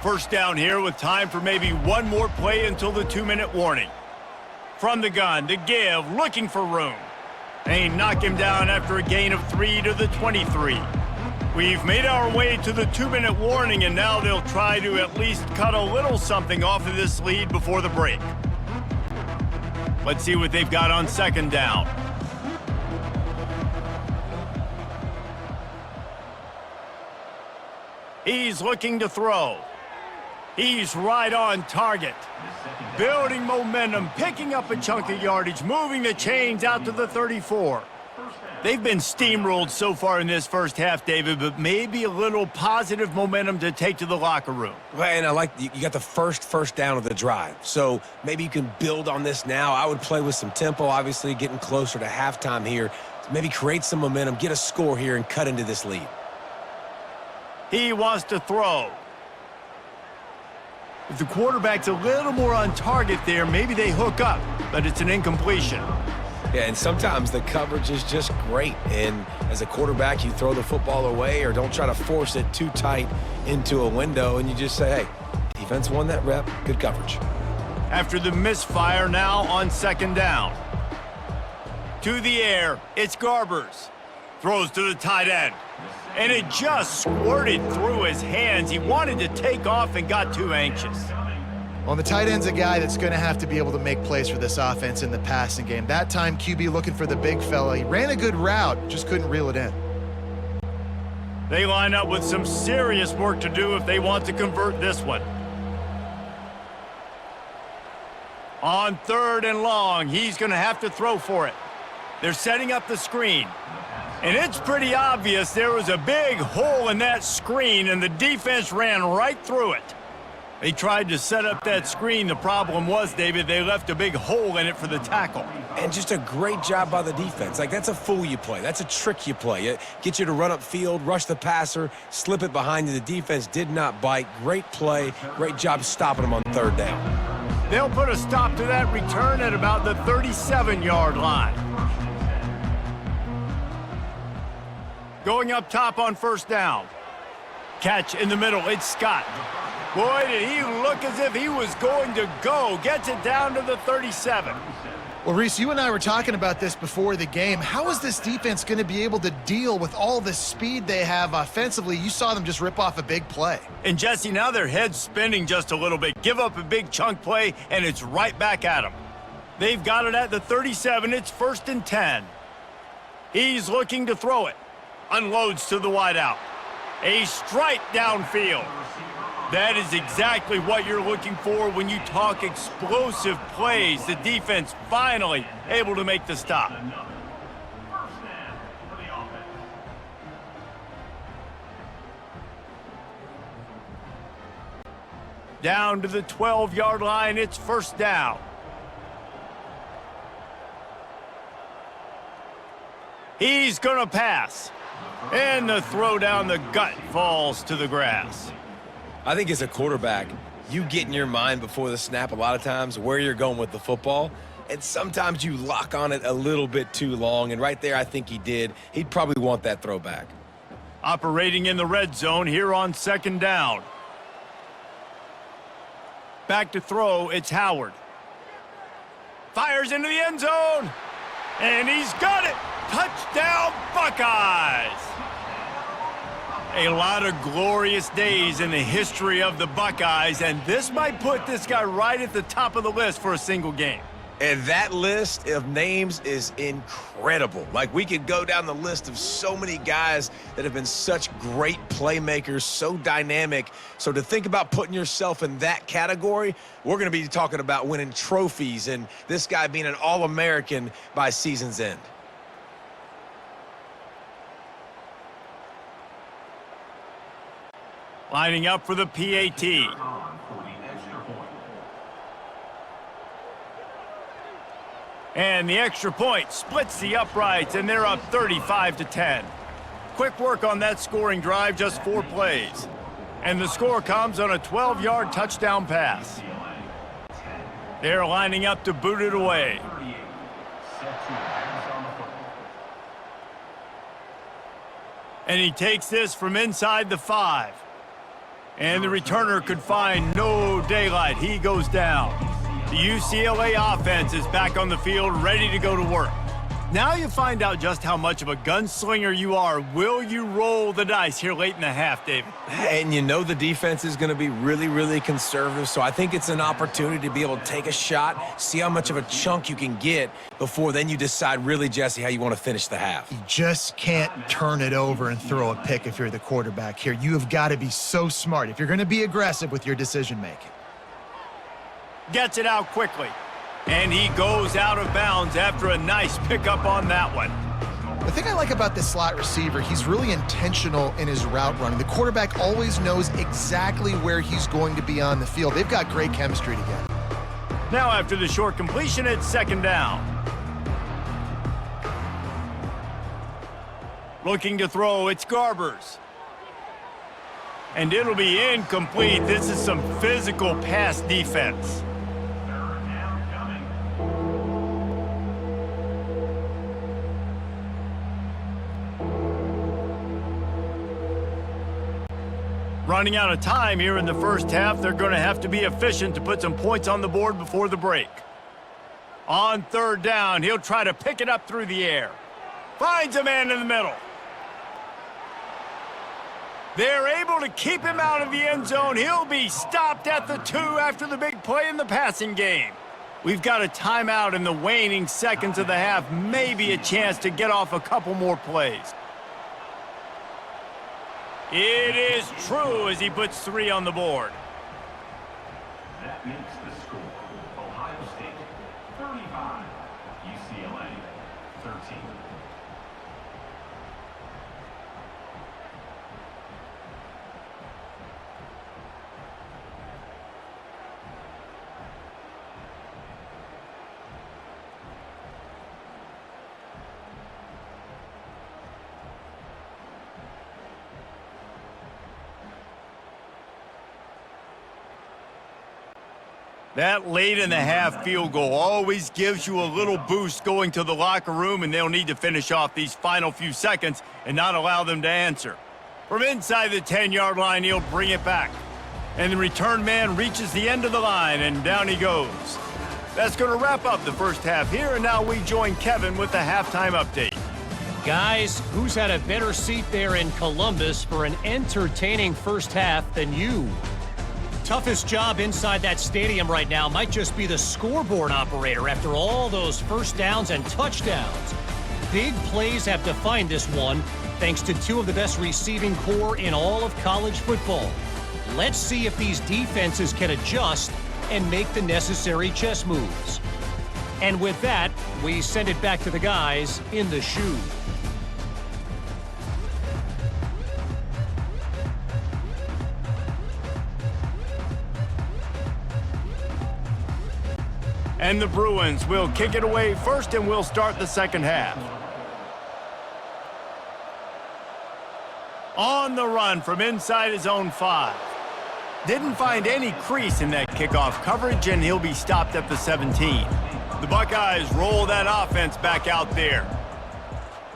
First down here with time for maybe one more play until the 2-minute warning. From the gun, to give, looking for room. They knock him down after a gain of 3 to the 23. We've made our way to the 2-minute warning, and now they'll try to at least cut a little something off of this lead before the break. Let's see what they've got on second down. He's looking to throw. He's right on target. Building momentum, picking up a chunk of yardage, moving the chains out to the 34. They've been steamrolled so far in this first half, David, but maybe a little positive momentum to take to the locker room. Well, and I like you got the first down of the drive, so maybe you can build on this now. I would play with some tempo, obviously, getting closer to halftime here. Maybe create some momentum, get a score here, and cut into this lead. He wants to throw. If the quarterback's a little more on target there, maybe they hook up, but it's an incompletion. Yeah, and sometimes the coverage is just great. And as a quarterback, you throw the football away or don't try to force it too tight into a window, and you just say, hey, defense won that rep, good coverage. After the misfire, now on second down. To the air, it's Garbers. Throws to the tight end. And it just squirted through his hands. He wanted to take off and got too anxious. Well, the tight end's a guy that's going to have to be able to make plays for this offense in the passing game. That time, QB looking for the big fella. He ran a good route, just couldn't reel it in. They line up with some serious work to do if they want to convert this one. On 3rd and long, he's going to have to throw for it. They're setting up the screen. And it's pretty obvious there was a big hole in that screen, and the defense ran right through it. They tried to set up that screen. The problem was, David, they left a big hole in it for the tackle. And just a great job by the defense. Like, that's a fool you play. That's a trick you play. It gets you to run up field, rush the passer, slip it behind you. The defense did not bite. Great play. Great job stopping them on 3rd down. They'll put a stop to that return at about the 37-yard line. Going up top on 1st down. Catch in the middle. It's Scott. Boy, did he look as if he was going to go. Gets it down to the 37. Well, Reese, you and I were talking about this before the game. How is this defense going to be able to deal with all the speed they have offensively? You saw them just rip off a big play. And, Jesse, now their head's spinning just a little bit. Give up a big chunk play, and it's right back at them. They've got it at the 37. It's 1st and 10. He's looking to throw it. Unloads to the wideout. A strike downfield. That is exactly what you're looking for when you talk explosive plays. The defense finally able to make the stop. Down to the 12-yard line, it's 1st down. He's gonna pass. And the throw down the gut falls to the grass. I think as a quarterback, you get in your mind before the snap a lot of times where you're going with the football. and sometimes you lock on it a little bit too long, and right there I think he did. He'd probably want that throwback. Operating in the red zone here on 2nd down. Back to throw, it's Howard. Fires into the end zone, and he's got it. Touchdown, Buckeyes! A lot of glorious days in the history of the Buckeyes, and this might put this guy right at the top of the list for a single game. And that list of names is incredible. Like, we could go down the list of so many guys that have been such great playmakers, so dynamic. So to think about putting yourself in that category, we're going to be talking about winning trophies and this guy being an All-American by season's end. Lining up for the PAT. And the extra point splits the uprights, and they're up 35-10. Quick work on that scoring drive, just 4 plays. And the score comes on a 12-yard touchdown pass. They're lining up to boot it away. And he takes this from inside the 5. And the returner could find no daylight. He goes down. The UCLA offense is back on the field, ready to go to work. Now you find out just how much of a gunslinger you are. Will you roll the dice here late in the half, David? And you know the defense is going to be really, really conservative, so I think it's an opportunity to be able to take a shot, see how much of a chunk you can get before then you decide really, Jesse, how you want to finish the half. You just can't turn it over and throw a pick if you're the quarterback here. You have got to be so smart if you're going to be aggressive with your decision-making. Gets it out quickly. And he goes out of bounds after a nice pickup on that one. The thing I like about this slot receiver, he's really intentional in his route running. The quarterback always knows exactly where he's going to be on the field. They've got great chemistry together. Now after the short completion, it's 2nd down. Looking to throw, it's Garbers. And it'll be incomplete. This is some physical pass defense. Running out of time here in the first half, they're going to have to be efficient to put some points on the board before the break. On 3rd down, he'll try to pick it up through the air. Finds a man in the middle. They're able to keep him out of the end zone. He'll be stopped at the 2 after the big play in the passing game. We've got a timeout in the waning seconds of the half, maybe a chance to get off a couple more plays. It is true as he puts 3 on the board. That makes the score Ohio State 35, UCLA 13. That late in the half field goal always gives you a little boost going to the locker room, and they'll need to finish off these final few seconds and not allow them to answer. From inside the 10-yard line, he'll bring it back. And the return man reaches the end of the line, and down he goes. That's going to wrap up the first half here, and now we join Kevin with the halftime update. Guys, who's had a better seat there in Columbus for an entertaining first half than you? Toughest job inside that stadium right now might just be the scoreboard operator after all those first downs and touchdowns. Big plays have defined this one, thanks to 2 of the best receiving core in all of college football. Let's see if these defenses can adjust and make the necessary chess moves. And with that, we send it back to the guys in the shoe. And the Bruins will kick it away first, and we'll start the second half. On the run from inside his own 5. Didn't find any crease in that kickoff coverage, and he'll be stopped at the 17. The Buckeyes roll that offense back out there.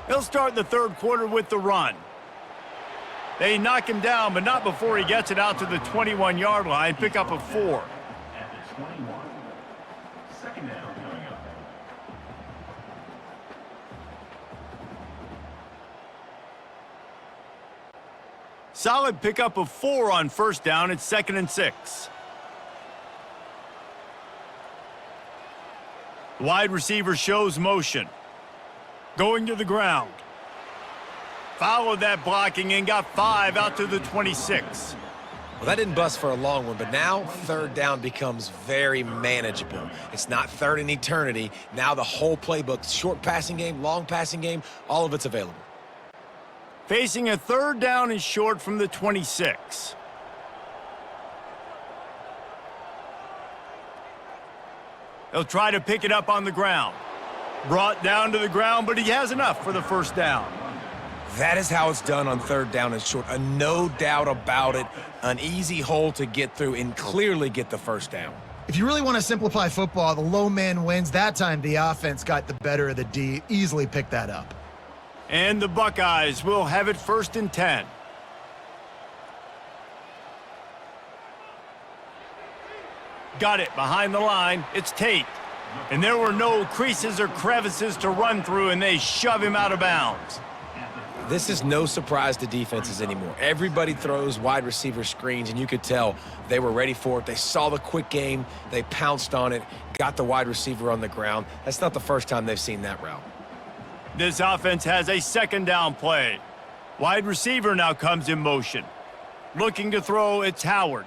They'll start the third quarter with the run. They knock him down, but not before he gets it out to the 21-yard line. Pick up a 4. At the 21. Second down coming up. Solid pickup of 4 on first down. It's 2nd and 6. Wide receiver shows motion. Going to the ground. Followed that blocking and got 5 out to the 26. Well, that didn't bust for a long one, but now third down becomes very manageable. It's not third in eternity. Now the whole playbook, short passing game, long passing game, all of it's available. Facing a third down and short from the 26. He'll try to pick it up on the ground. Brought down to the ground, but he has enough for the first down. That is how it's done on third down and short. No doubt about it. An easy hole to get through and clearly get the first down. If you really want to simplify football, the low man wins. That time the offense got the better of the D. Easily picked that up. And the Buckeyes will have it 1st and 10. Got it behind the line. It's Tate. And there were no creases or crevices to run through, and they shove him out of bounds. This is no surprise to defenses anymore. Everybody throws wide receiver screens, and you could tell they were ready for it. They saw the quick game. They pounced on it, got the wide receiver on the ground. That's not the first time they've seen that route. This offense has a 2nd down play. Wide receiver now comes in motion. Looking to throw, it's Howard.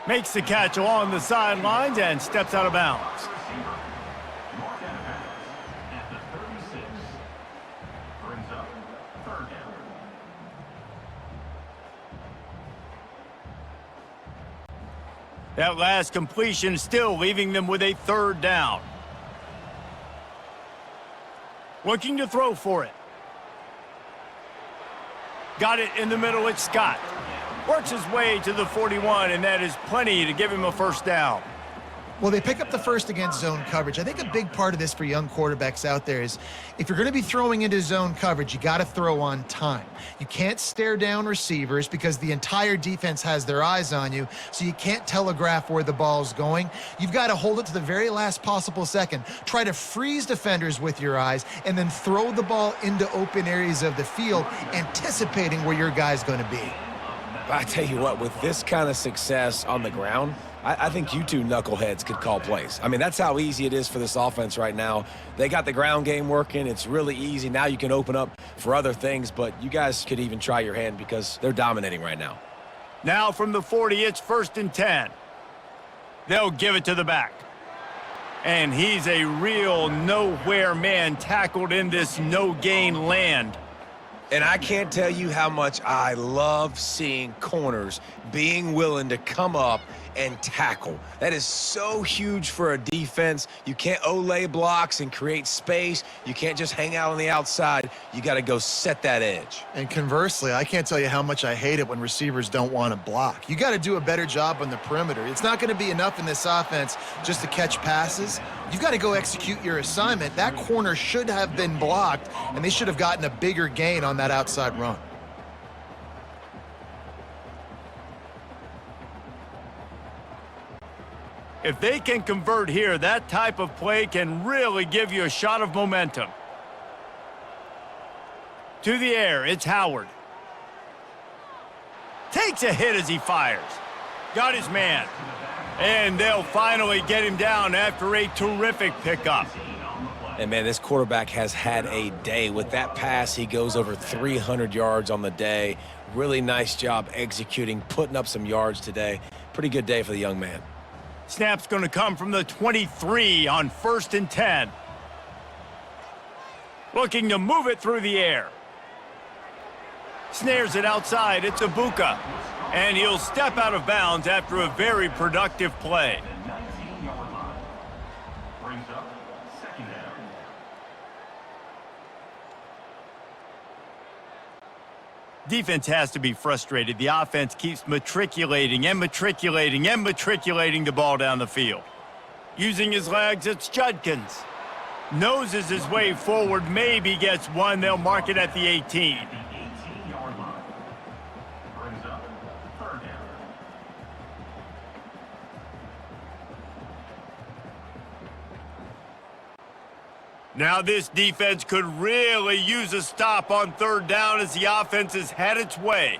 Makes the catch along the sidelines and steps out of bounds. Mark out of bounds at the 36. Brings up third down. That last completion still leaving them with a 3rd down. Looking to throw for it. Got it in the middle, it's Scott. Works his way to the 41, and that is plenty to give him a first down. Well, they pick up the first against zone coverage. I think a big part of this for young quarterbacks out there is if you're going to be throwing into zone coverage, you got to throw on time. You can't stare down receivers because the entire defense has their eyes on you, so you can't telegraph where the ball's going. You've got to hold it to the very last possible second. Try to freeze defenders with your eyes and then throw the ball into open areas of the field, anticipating where your guy's going to be. I tell you what, with this kind of success on the ground, I think you two knuckleheads could call plays. I mean, that's how easy it is for this offense right now. They got the ground game working. It's really easy. Now you can open up for other things, but you guys could even try your hand because they're dominating right now. Now from the 40, it's 1st and 10. They'll give it to the back. And he's a real nowhere man tackled in this no-gain land. And I can't tell you how much I love seeing corners being willing to come up and tackle. That is so huge for a defense. You can't olay blocks and create space. You can't just hang out on the outside. You got to go set that edge. And conversely, I can't tell you how much I hate it when receivers don't want to block. You got to do a better job on the perimeter. It's not going to be enough in this offense just to catch passes. You've got to go execute your assignment. That corner should have been blocked, and they should have gotten a bigger gain on that outside run. If they can convert here, that type of play can really give you a shot of momentum. To the air, it's Howard. Takes a hit as he fires. Got his man. And they'll finally get him down after a terrific pickup. And, man, this quarterback has had a day. With that pass, he goes over 300 yards on the day. Really nice job executing, putting up some yards today. Pretty good day for the young man. Snap's going to come from the 23 on 1st and 10. Looking to move it through the air. Snares it outside. It's Ibuka. And he'll step out of bounds after a very productive play. The 19-yard line. Brings up second down. Defense has to be frustrated. The offense keeps matriculating and matriculating and matriculating the ball down the field. Using his legs, it's Judkins. Noses his way forward, maybe gets one. They'll mark it at the 18. At the 18-yard line. Brings up third down. Now this defense could really use a stop on third down as the offense has had its way.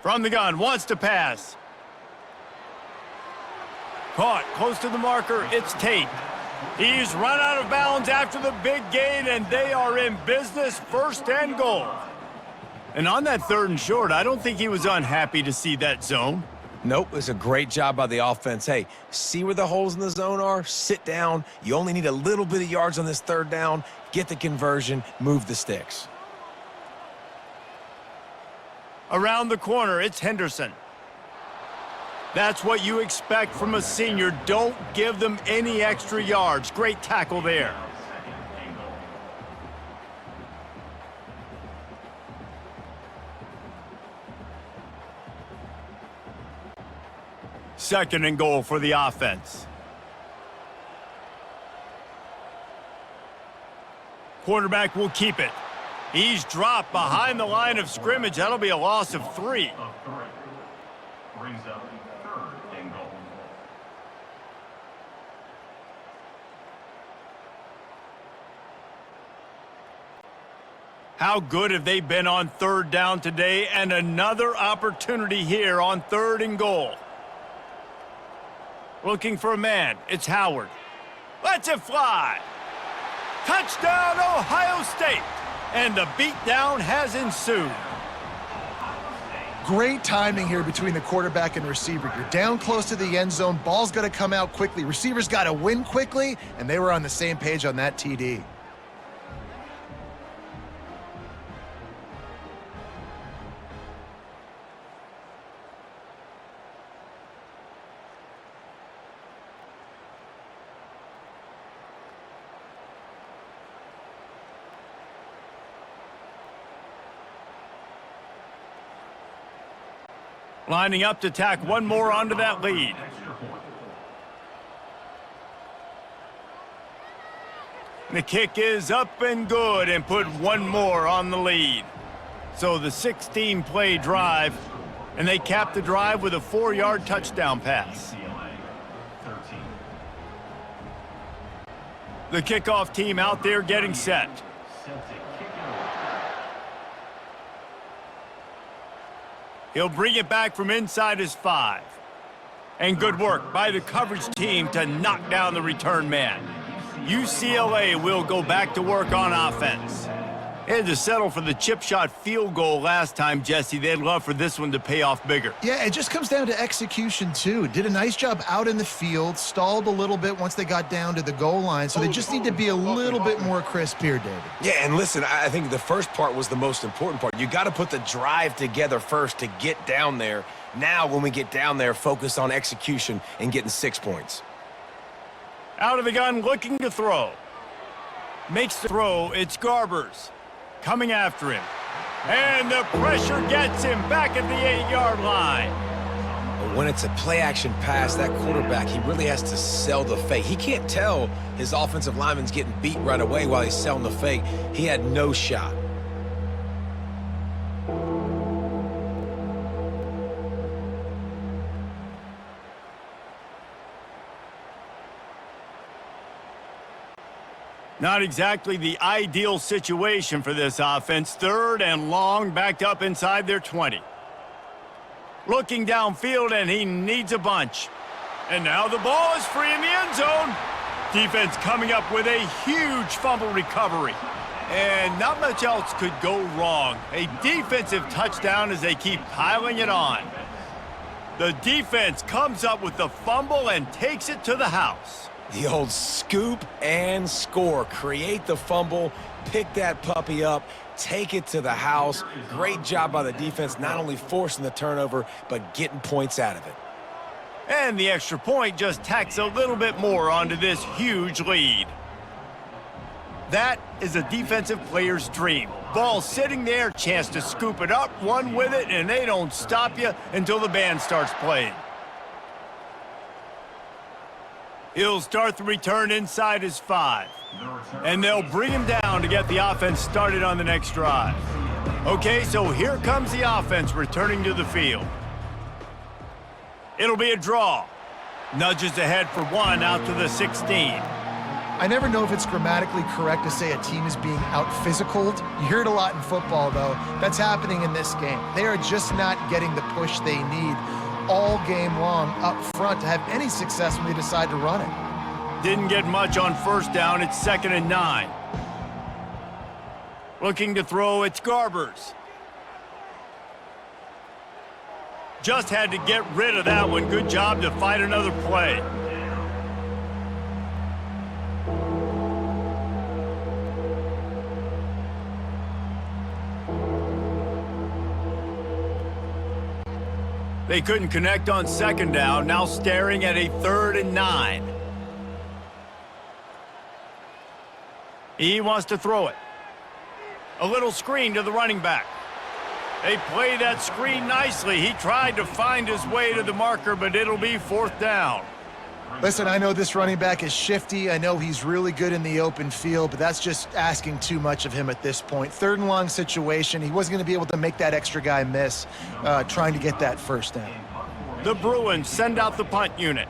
From the gun, wants to pass. Caught, close to the marker, it's Tate. He's run out of bounds after the big gain, and they are in business, first and goal. And on that third and short, I don't think he was unhappy to see that zone. Nope, it's a great job by the offense. Hey, see where the holes in the zone are? Sit down. You only need a little bit of yards on this third down. Get the conversion, move the sticks. Around the corner, it's Henderson. That's what you expect from a senior. Don't give them any extra yards. Great tackle there. Second and goal. Second and goal for the offense. Quarterback will keep it. He's dropped behind the line of scrimmage. That'll be a loss of 3. Of 3. Brings up third and goal. How good have they been on third down today? And another opportunity here on third and goal. Looking for a man. It's Howard. Lets it fly. Touchdown, Ohio State. And the beatdown has ensued. Great timing here between the quarterback and receiver. You're down close to the end zone. Ball's got to come out quickly. Receivers got to win quickly, and they were on the same page on that TD. Lining up to tack one more onto that lead. Extra point. The kick is up and good and put one more on the lead. So the 16-play drive, and they cap the drive with a 4-yard touchdown pass. UCLA 13. The kickoff team out there getting set. Set to kick it away. He'll bring it back from inside his 5. And good work by the coverage team to knock down the return man. UCLA will go back to work on offense. They had to settle for the chip shot field goal last time, Jesse. They'd love for this one to pay off bigger. Yeah, it just comes down to execution, too. Did a nice job out in the field, stalled a little bit once they got down to the goal line, so they just need to be a little bit more crisp here, David. Yeah, and listen, I think the first part was the most important part. You got to put the drive together first to get down there. Now, when we get down there, focus on execution and getting 6 points. Out of the gun, looking to throw. Makes the throw, it's Garbers. Coming after him. And the pressure gets him back at the 8-yard line. But when it's a play-action pass, that quarterback, he really has to sell the fake. He can't tell his offensive lineman's getting beat right away while he's selling the fake. He had no shot. Not exactly the ideal situation for this offense. Third and long, backed up inside their 20. Looking downfield, and he needs a bunch. And now the ball is free in the end zone. Defense coming up with a huge fumble recovery. And not much else could go wrong. A defensive touchdown as they keep piling it on. The defense comes up with the fumble and takes it to the house. The old scoop and score. Create the fumble, pick that puppy up, take it to the house. Great job by the defense, not only forcing the turnover, but getting points out of it. And the extra point just tacks a little bit more onto this huge lead. That is a defensive player's dream. Ball sitting there, chance to scoop it up, run with it, and they don't stop you until the band starts playing. He'll start the return inside his 5. And they'll bring him down to get the offense started on the next drive. Okay, so here comes the offense returning to the field. It'll be a draw. Nudges ahead for 1 out to the 16. I never know if it's grammatically correct to say a team is being out-physicaled. You hear it a lot in football, though. That's happening in this game. They are just not getting the push they need all game long up front to have any success when they decide to run it. Didn't get much on first down. It's 2nd and 9. Looking to throw, it's Garbers. Just had to get rid of that one. Good job to find another play. They couldn't connect on 2nd down, now staring at a 3rd and 9. He wants to throw it. A little screen to the running back. They play that screen nicely. He tried to find his way to the marker, but it'll be 4th down. Listen, I know this running back is shifty. I know he's really good in the open field, but that's just asking too much of him at this point. 3rd and long situation. He wasn't going to be able to make that extra guy miss trying to get that first down. The Bruins send out the punt unit.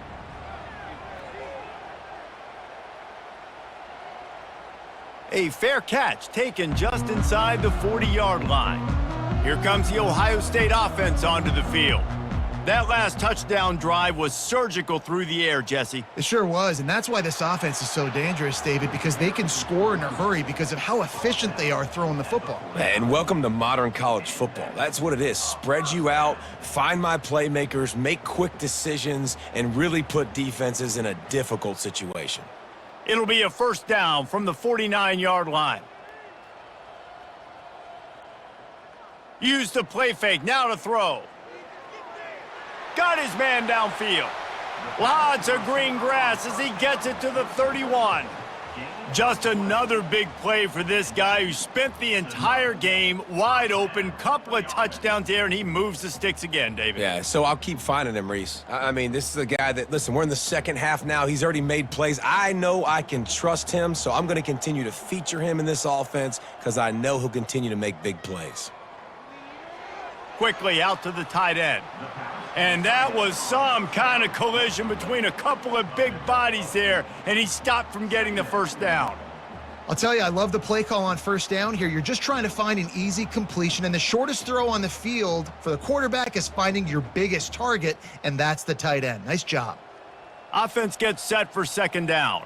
A fair catch taken just inside the 40-yard line. Here comes the Ohio State offense onto the field. That last touchdown drive was surgical through the air, Jesse. It sure was, and that's why this offense is so dangerous, David, because they can score in a hurry because of how efficient they are throwing the football. And welcome to modern college football. That's what it is. Spread you out, find my playmakers, make quick decisions, and really put defenses in a difficult situation. It'll be a 1st down from the 49-yard line. Use the play fake, now to throw. Got his man downfield. Lots of green grass as he gets it to the 31. Just another big play for this guy who spent the entire game wide open, couple of touchdowns there, and he moves the sticks again, David. Yeah, so I'll keep finding him, Reese. I mean, this is a guy that, listen, we're in the 2nd half now. He's already made plays. I know I can trust him, so I'm going to continue to feature him in this offense because I know he'll continue to make big plays. Quickly out to the tight end. And that was some kind of collision between a couple of big bodies there, and he stopped from getting the 1st down. I'll tell you, I love the play call on 1st down here. You're just trying to find an easy completion, and the shortest throw on the field for the quarterback is finding your biggest target, and that's the tight end. Nice job. Offense gets set for 2nd down.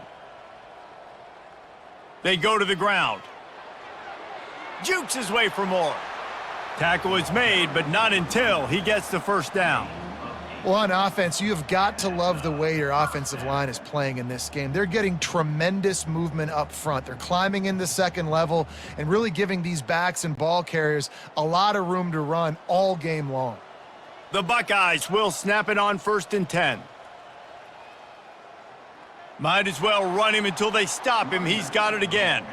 They go to the ground. Jukes his way for more. Tackle is made, but not until he gets the 1st down. Well, on offense, you have got to love the way your offensive line is playing in this game. They're getting tremendous movement up front. They're climbing in the 2nd level and really giving these backs and ball carriers a lot of room to run all game long. The Buckeyes will snap it on 1st and 10. Might as well run him until they stop him. He's got it again.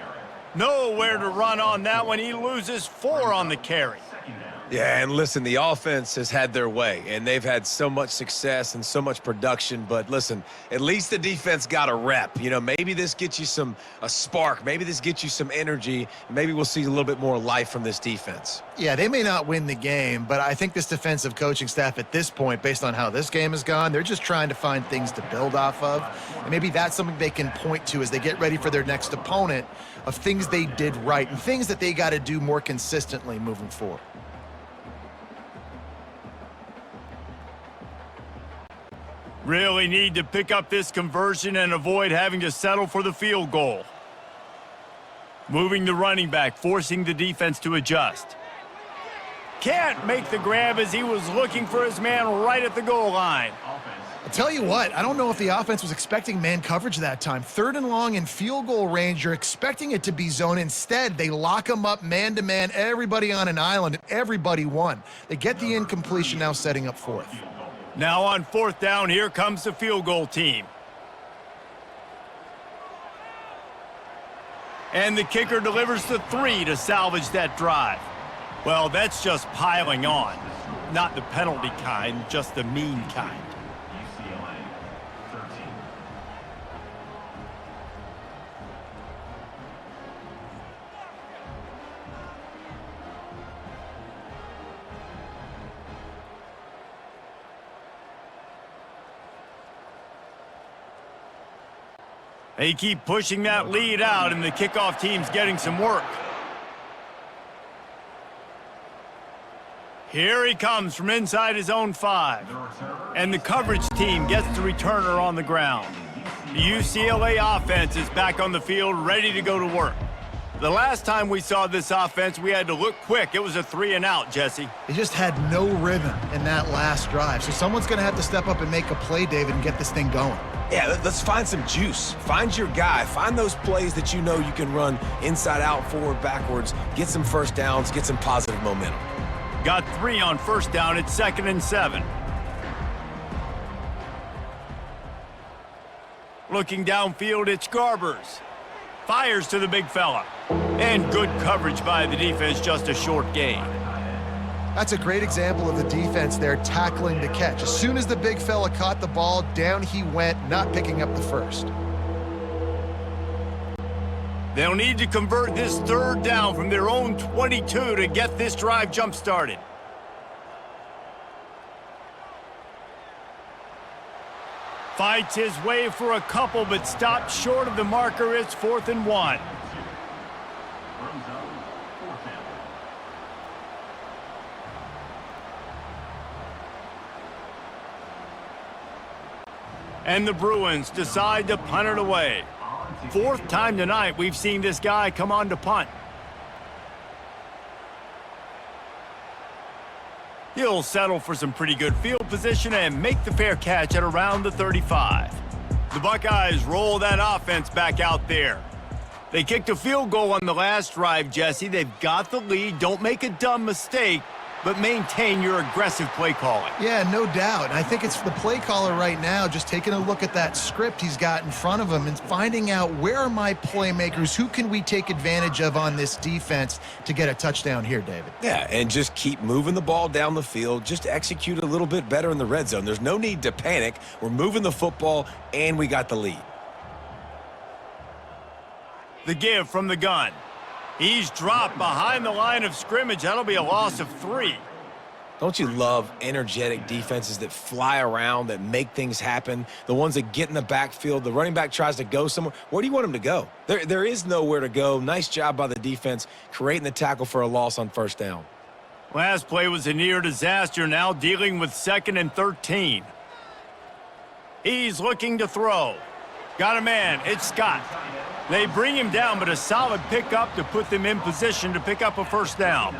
Nowhere to run on that one. He loses 4 on the carry. Yeah, and listen, the offense has had their way, and they've had so much success and so much production. But listen, at least the defense got a rep. You know, maybe this gets you a spark. Maybe this gets you some energy. Maybe we'll see a little bit more life from this defense. Yeah, they may not win the game, but I think this defensive coaching staff at this point, based on how this game has gone, they're just trying to find things to build off of. And maybe that's something they can point to as they get ready for their next opponent of things they did right and things that they got to do more consistently moving forward. Really need to pick up this conversion and avoid having to settle for the field goal. Moving the running back, forcing the defense to adjust. Can't make the grab as he was looking for his man right at the goal line. I'll tell you what, I don't know if the offense was expecting man coverage that time. 3rd and long in field goal range, you're expecting it to be zone. Instead, they lock them up man-to-man, everybody on an island, and everybody won. They get the incompletion, now setting up 4th. Now on 4th down, here comes the field goal team. And the kicker delivers the 3 to salvage that drive. Well, that's just piling on. Not the penalty kind, just the mean kind. They keep pushing that lead out, and the kickoff team's getting some work. Here he comes from inside his own 5. And the coverage team gets the returner on the ground. The UCLA offense is back on the field, ready to go to work. The last time we saw this offense, we had to look quick. It was a 3-and-out, Jesse. They just had no rhythm in that last drive. So someone's going to have to step up and make a play, David, and get this thing going. Yeah, let's find some juice. Find your guy. Find those plays that you know you can run inside out, forward, backwards. Get some first downs. Get some positive momentum. Got 3 on first down. It's 2nd and 7. Looking downfield, it's Garbers. Fires to the big fella. And good coverage by the defense, just a short gain. That's a great example of the defense there tackling the catch. As soon as the big fella caught the ball, down he went, not picking up the first. They'll need to convert this 3rd down from their own 22 to get this drive jump-started. Fights his way for a couple, but stopped short of the marker. It's 4th and 1. And the Bruins decide to punt it away. 4th time tonight we've seen this guy come on to punt. He'll settle for some pretty good field position and make the fair catch at around the 35. The Buckeyes roll that offense back out there. They kicked a field goal on the last drive, Jesse. They've got the lead. Don't make a dumb mistake, but maintain your aggressive play calling. Yeah, no doubt. I think it's the play caller right now just taking a look at that script he's got in front of him and finding out where are my playmakers, who can we take advantage of on this defense to get a touchdown here, David. Yeah, and just keep moving the ball down the field. Just execute a little bit better in the red zone. There's no need to panic. We're moving the football, and we got the lead. The give from the gun. He's dropped behind the line of scrimmage. That'll be a loss of 3. Don't you love energetic defenses that fly around, that make things happen? The ones that get in the backfield, the running back tries to go somewhere. Where do you want him to go? There is nowhere to go. Nice job by the defense creating the tackle for a loss on first down. Last play was a near disaster, now dealing with 2nd and 13. He's looking to throw. Got a man. It's Scott. They bring him down, but a solid pickup to put them in position to pick up a first down.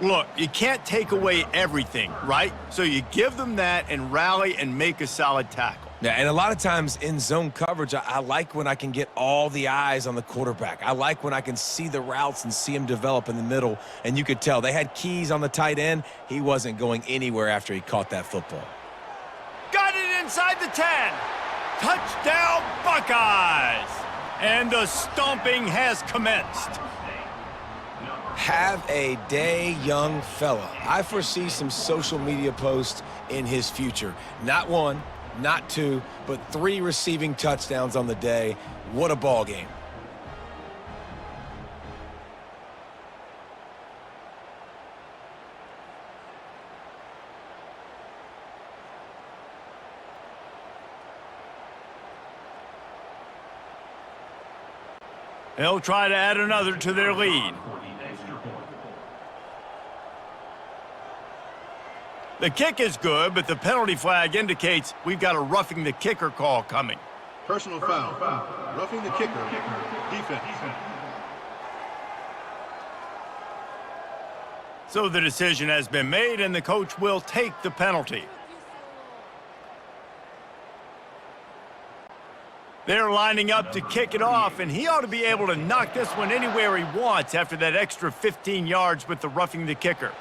Look, you can't take away everything, right? So you give them that and rally and make a solid tackle. Yeah, and a lot of times in zone coverage, I like when I can get all the eyes on the quarterback. I like when I can see the routes and see him develop in the middle. And you could tell they had keys on the tight end. He wasn't going anywhere after he caught that football. Got it inside the 10. Touchdown, Buckeyes! And the stomping has commenced. Have a day, young fella. I foresee some social media posts in his future. Not 1, not 2, but 3 receiving touchdowns on the day. What a ball game. They'll try to add another to their lead. The kick is good, but the penalty flag indicates we've got a roughing the kicker call coming. Personal foul. Roughing the kicker. Defense. So the decision has been made, and the coach will take the penalty. They're lining up to kick it off, and he ought to be able to knock this one anywhere he wants after that extra 15 yards with the roughing the kicker.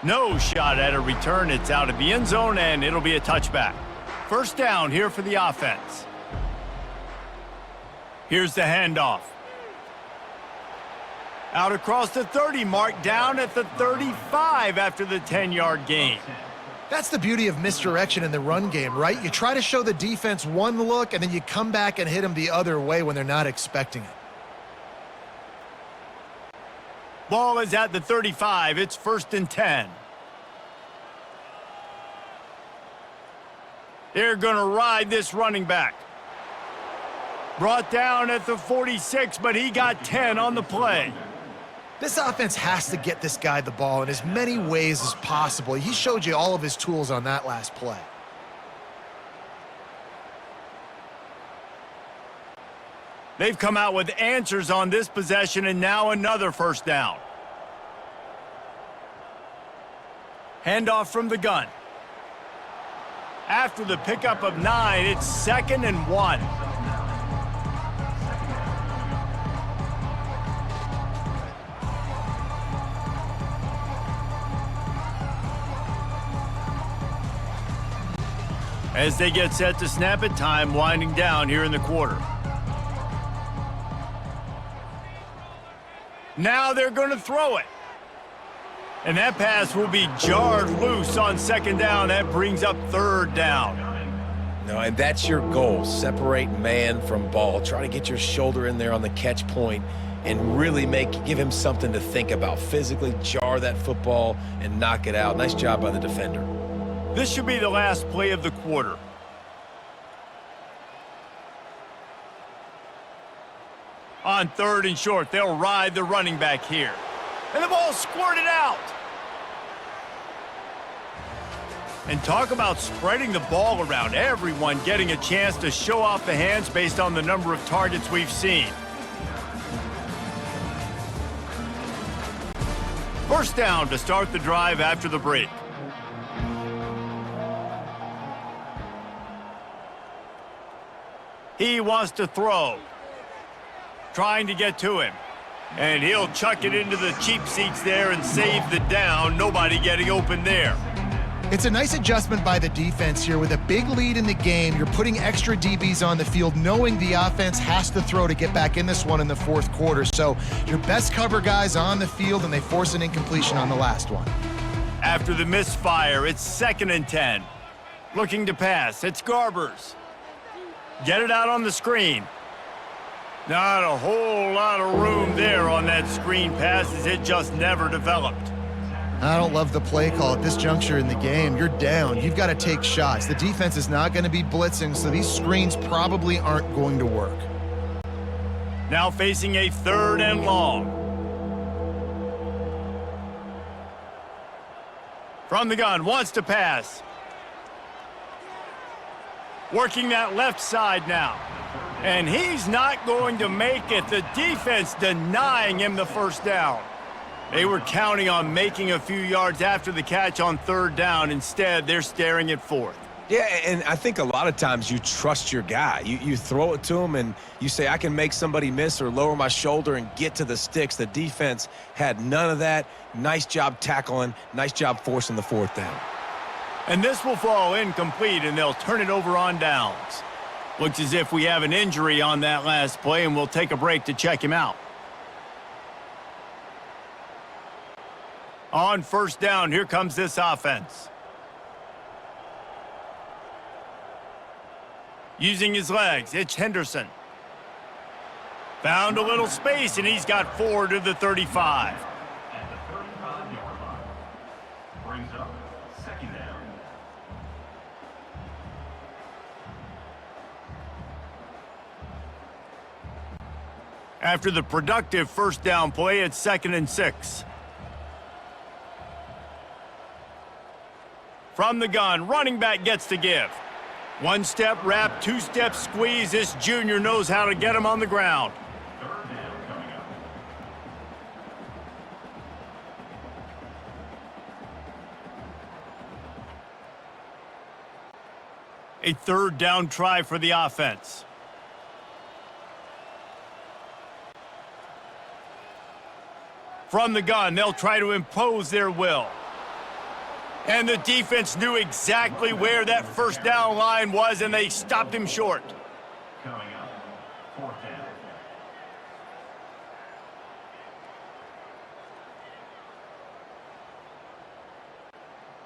No shot at a return. It's out of the end zone, and it'll be a touchback. First down here for the offense. Here's the handoff. Out across the 30 mark, down at the 35 after the 10-yard gain. That's the beauty of misdirection in the run game, right? You try to show the defense one look, and then you come back and hit them the other way when they're not expecting it. Ball is at the 35. It's 1st and 10. They're going to ride this running back. Brought down at the 46, but he got 10 on the play. This offense has to get this guy the ball in as many ways as possible. He showed you all of his tools on that last play. They've come out with answers on this possession, and now another first down. Handoff from the gun. After the pickup of 9, it's 2nd and 1. As they get set to snap it, time winding down here in the quarter. Now they're going to throw it. And that pass will be jarred loose on 2nd down. That brings up 3rd down. No, and that's your goal. Separate man from ball. Try to get your shoulder in there on the catch point and really give him something to think about. Physically jar that football and knock it out. Nice job by the defender. This should be the last play of the quarter. On 3rd and short, they'll ride the running back here. And the ball squirted out. And talk about spreading the ball around. Everyone getting a chance to show off the hands based on the number of targets we've seen. First down to start the drive after the break. He wants to throw. Trying to get to him. And he'll chuck it into the cheap seats there and save the down. Nobody getting open there. It's a nice adjustment by the defense here. With a big lead in the game, you're putting extra DBs on the field, knowing the offense has to throw to get back in this one in the 4th quarter. So your best cover guys on the field, and they force an incompletion on the last one. After the misfire, it's 2nd and 10. Looking to pass. It's Garbers. Get it out on the screen. Not a whole lot of room there on that screen pass, as it just never developed. I don't love the play call at this juncture in the game. You're down. You've got to take shots. The defense is not going to be blitzing, so these screens probably aren't going to work. Now facing a 3rd and long. From the gun, wants to pass. Working that left side now. And he's not going to make it. The defense denying him the first down. They were counting on making a few yards after the catch on 3rd down. Instead, they're staring at 4th. Yeah, and I think a lot of times you trust your guy. You throw it to him and you say, I can make somebody miss or lower my shoulder and get to the sticks. The defense had none of that. Nice job tackling. Nice job forcing the 4th down. And this will fall incomplete, and they'll turn it over on downs. Looks as if we have an injury on that last play, and we'll take a break to check him out. On 1st down, here comes this offense. Using his legs, it's Henderson. Found a little space, and he's got 4 to the 35. At the 35-yard line. Brings up 2nd down. After the productive first down play, it's 2nd and 6. From the gun, running back gets to give. 1-step wrap, 2-step squeeze. This junior knows how to get him on the ground. 3rd down coming up. A 3rd down try for the offense. From the gun, they'll try to impose their will. And the defense knew exactly where that first down line was, and they stopped him short. Coming up, 4th down.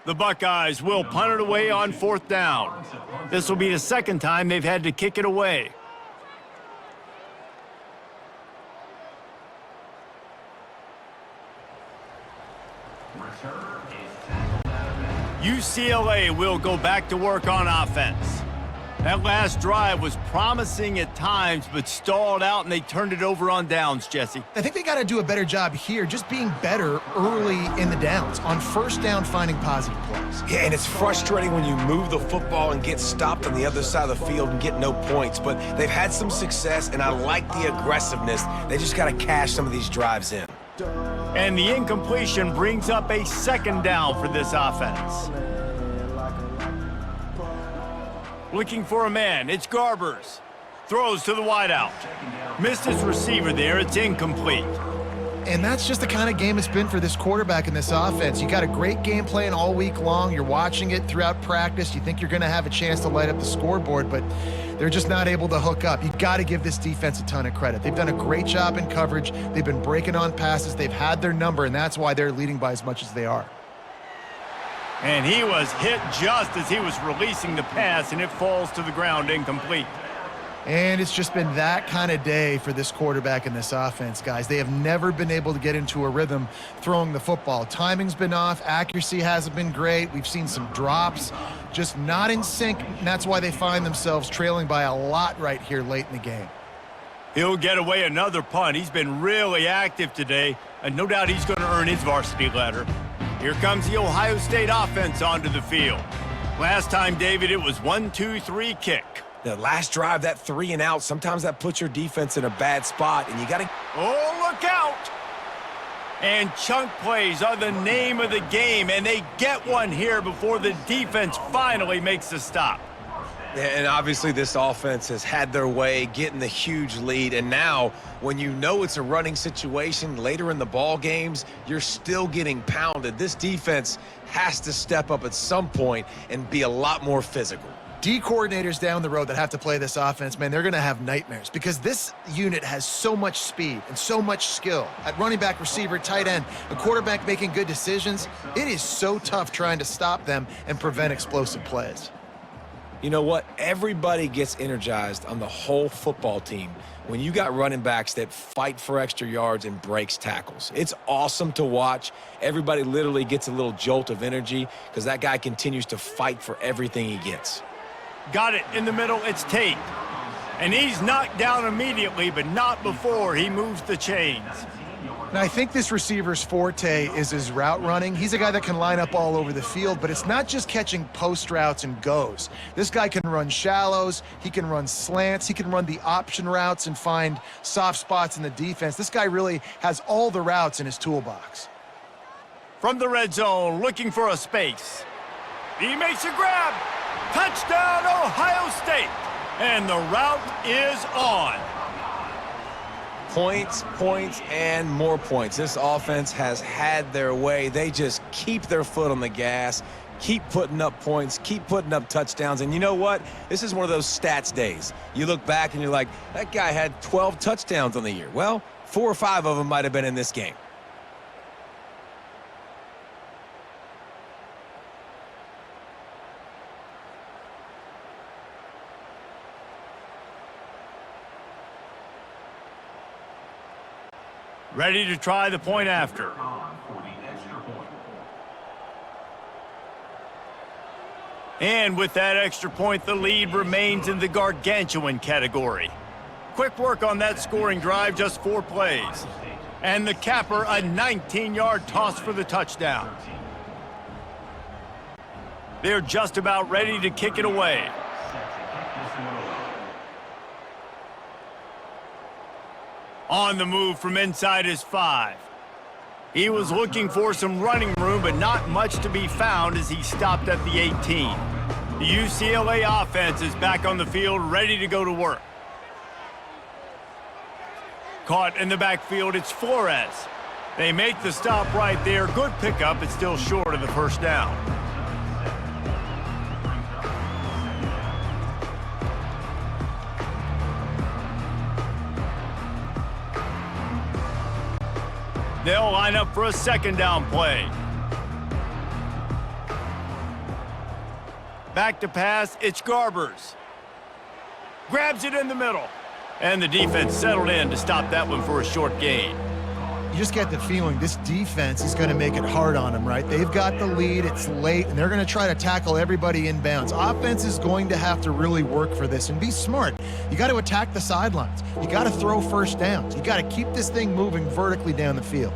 The Buckeyes will punt it away on 4th down. This will be the 2nd time they've had to kick it away. Return is tackled out of bounds. UCLA will go back to work on offense. That last drive was promising at times, but stalled out, and they turned it over on downs, Jesse. I think they got to do a better job here, just being better early in the downs, on first down, finding positive plays. Yeah, and it's frustrating when you move the football and get stopped on the other side of the field and get no points, but they've had some success, and I like the aggressiveness. They just got to cash some of these drives in. And the incompletion brings up a second down for this offense. Looking for a man, it's Garbers. Throws to the wideout. Missed his receiver there, it's incomplete. And that's just the kind of game it's been for this quarterback in this offense. You got a great game plan all week long. You're watching it throughout practice. You think you're going to have a chance to light up the scoreboard, but they're just not able to hook up. You got to give this defense a ton of credit. They've done a great job in coverage. They've been breaking on passes. They've had their number, and that's why they're leading by as much as they are. And he was hit just as he was releasing the pass, and it falls to the ground incomplete. And it's just been that kind of day for this quarterback in this offense, guys. They have never been able to get into a rhythm throwing the football. Timing's been off. Accuracy hasn't been great. We've seen some drops, just not in sync, and that's why they find themselves trailing by a lot right here late in the game. He'll get away another punt. He's been really active today, and no doubt he's going to earn his varsity letter. Here comes the Ohio State offense onto the field. Last time, David, it was 1-2-3 kick. The last drive, that 3 and out, sometimes that puts your defense in a bad spot, and you got to... Oh, look out! And chunk plays are the name of the game, and they get one here before the defense finally makes the stop. And obviously this offense has had their way getting the huge lead, and now when you know it's a running situation later in the ball games, you're still getting pounded. This defense has to step up at some point and be a lot more physical. D coordinators down the road that have to play this offense, man, they're going to have nightmares because this unit has so much speed and so much skill. At running back, receiver, tight end, a quarterback making good decisions, it is so tough trying to stop them and prevent explosive plays. You know what? Everybody gets energized on the whole football team when you got running backs that fight for extra yards and breaks tackles. It's awesome to watch. Everybody literally gets a little jolt of energy because that guy continues to fight for everything he gets. Got it in the middle, it's Tate. And he's knocked down immediately, but not before he moves the chains. Now, I think this receiver's forte is his route running. He's a guy that can line up all over the field, but it's not just catching post routes and goes. This guy can run shallows, he can run slants, he can run the option routes and find soft spots in the defense. This guy really has all the routes in his toolbox. From the red zone, looking for a space. He makes a grab. Touchdown, Ohio State. And the route is on. Points, points, and more points. This offense has had their way. They just keep their foot on the gas, keep putting up points, keep putting up touchdowns. And you know what? This is one of those stats days. You look back and you're like, that guy had 12 touchdowns on the year. Well, 4 or 5 of them might have been in this game. Ready to try the point after. And with that extra point, the lead remains in the gargantuan category. Quick work on that scoring drive, just 4 plays. And the capper, a 19-yard toss for the touchdown. They're just about ready to kick it away. On the move from inside his 5. He was looking for some running room, but not much to be found as he stopped at the 18. The UCLA offense is back on the field, ready to go to work. Caught in the backfield, it's Flores. They make the stop right there. Good pickup, it's still short of the first down. They'll line up for a second down play. Back to pass, it's Garbers. Grabs it in the middle. And the defense settled in to stop that one for a short gain. you just get the feeling this defense is going to make it hard on them, right? They've got the lead, it's late, and they're going to try to tackle everybody inbounds. Offense is going to have to really work for this and be smart. You got to attack the sidelines. You got to throw first downs. You got to keep this thing moving vertically down the field.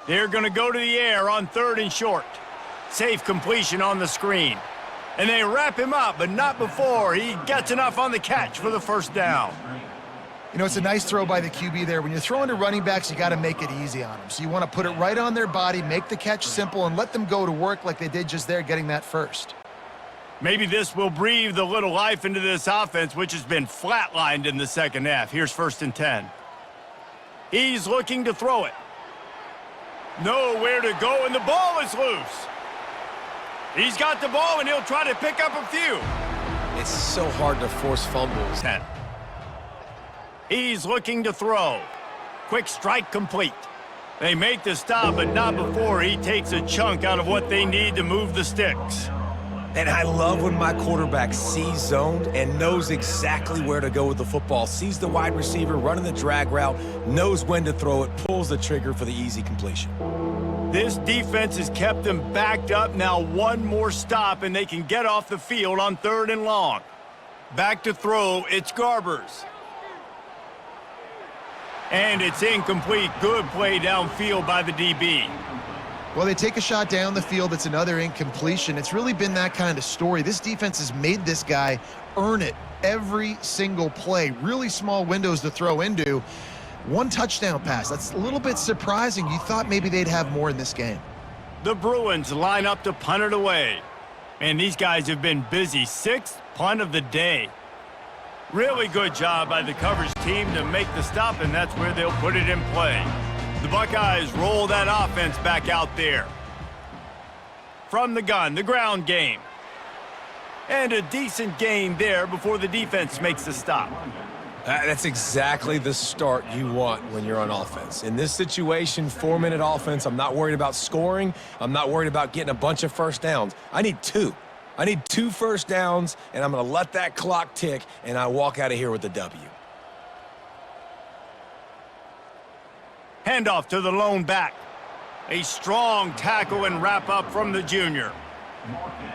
They're going to go to the air on 3rd and short. Safe completion on the screen. And they wrap him up, but not before he gets enough on the catch for the first down. You know, it's a nice throw by the QB there. When you're throwing to running backs, you got to make it easy on them. So you want to put it right on their body, make the catch simple, and let them go to work like they did just there, getting that first. Maybe this will breathe a little life into this offense, which has been flatlined in the second half. Here's 1st and 10. He's looking to throw it. Nowhere to go, and the ball is loose. He's got the ball, and he'll try to pick up a few. It's so hard to force fumbles. 10. He's looking to throw. Quick strike complete. They make the stop, but not before he takes a chunk out of what they need to move the sticks. And I love when my quarterback sees zoned and knows exactly where to go with the football. Sees the wide receiver running the drag route, knows when to throw it, pulls the trigger for the easy completion. This defense has kept them backed up. Now one more stop, and they can get off the field on 3rd and long. Back to throw, it's Garbers. And it's incomplete. Good play downfield by the DB. Well, they take a shot down the field. It's another incompletion. It's really been that kind of story. This defense has made this guy earn it every single play. Really small windows to throw into. One touchdown pass. That's a little bit surprising. You thought maybe they'd have more in this game. The Bruins line up to punt it away. And these guys have been busy. 6th punt of the day. Really good job by the coverage team to make the stop, and that's where they'll put it in play. The Buckeyes roll that offense back out there. From the gun, the ground game. And a decent gain there before the defense makes the stop. That's exactly the start you want when you're on offense. In this situation, 4-minute offense, I'm not worried about scoring. I'm not worried about getting a bunch of first downs. I need 2. I need 2 first downs, and I'm going to let that clock tick, and I walk out of here with the W. Handoff to the lone back. A strong tackle and wrap up from the junior. Mark down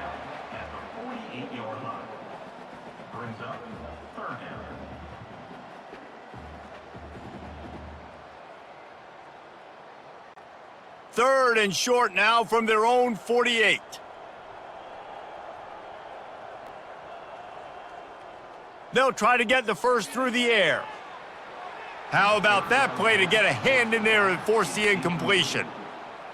at the 48-yard line. Brings up 3rd down. Third and short now from their own 48. They'll try to get the first through the air. How about that play to get a hand in there and force the incompletion?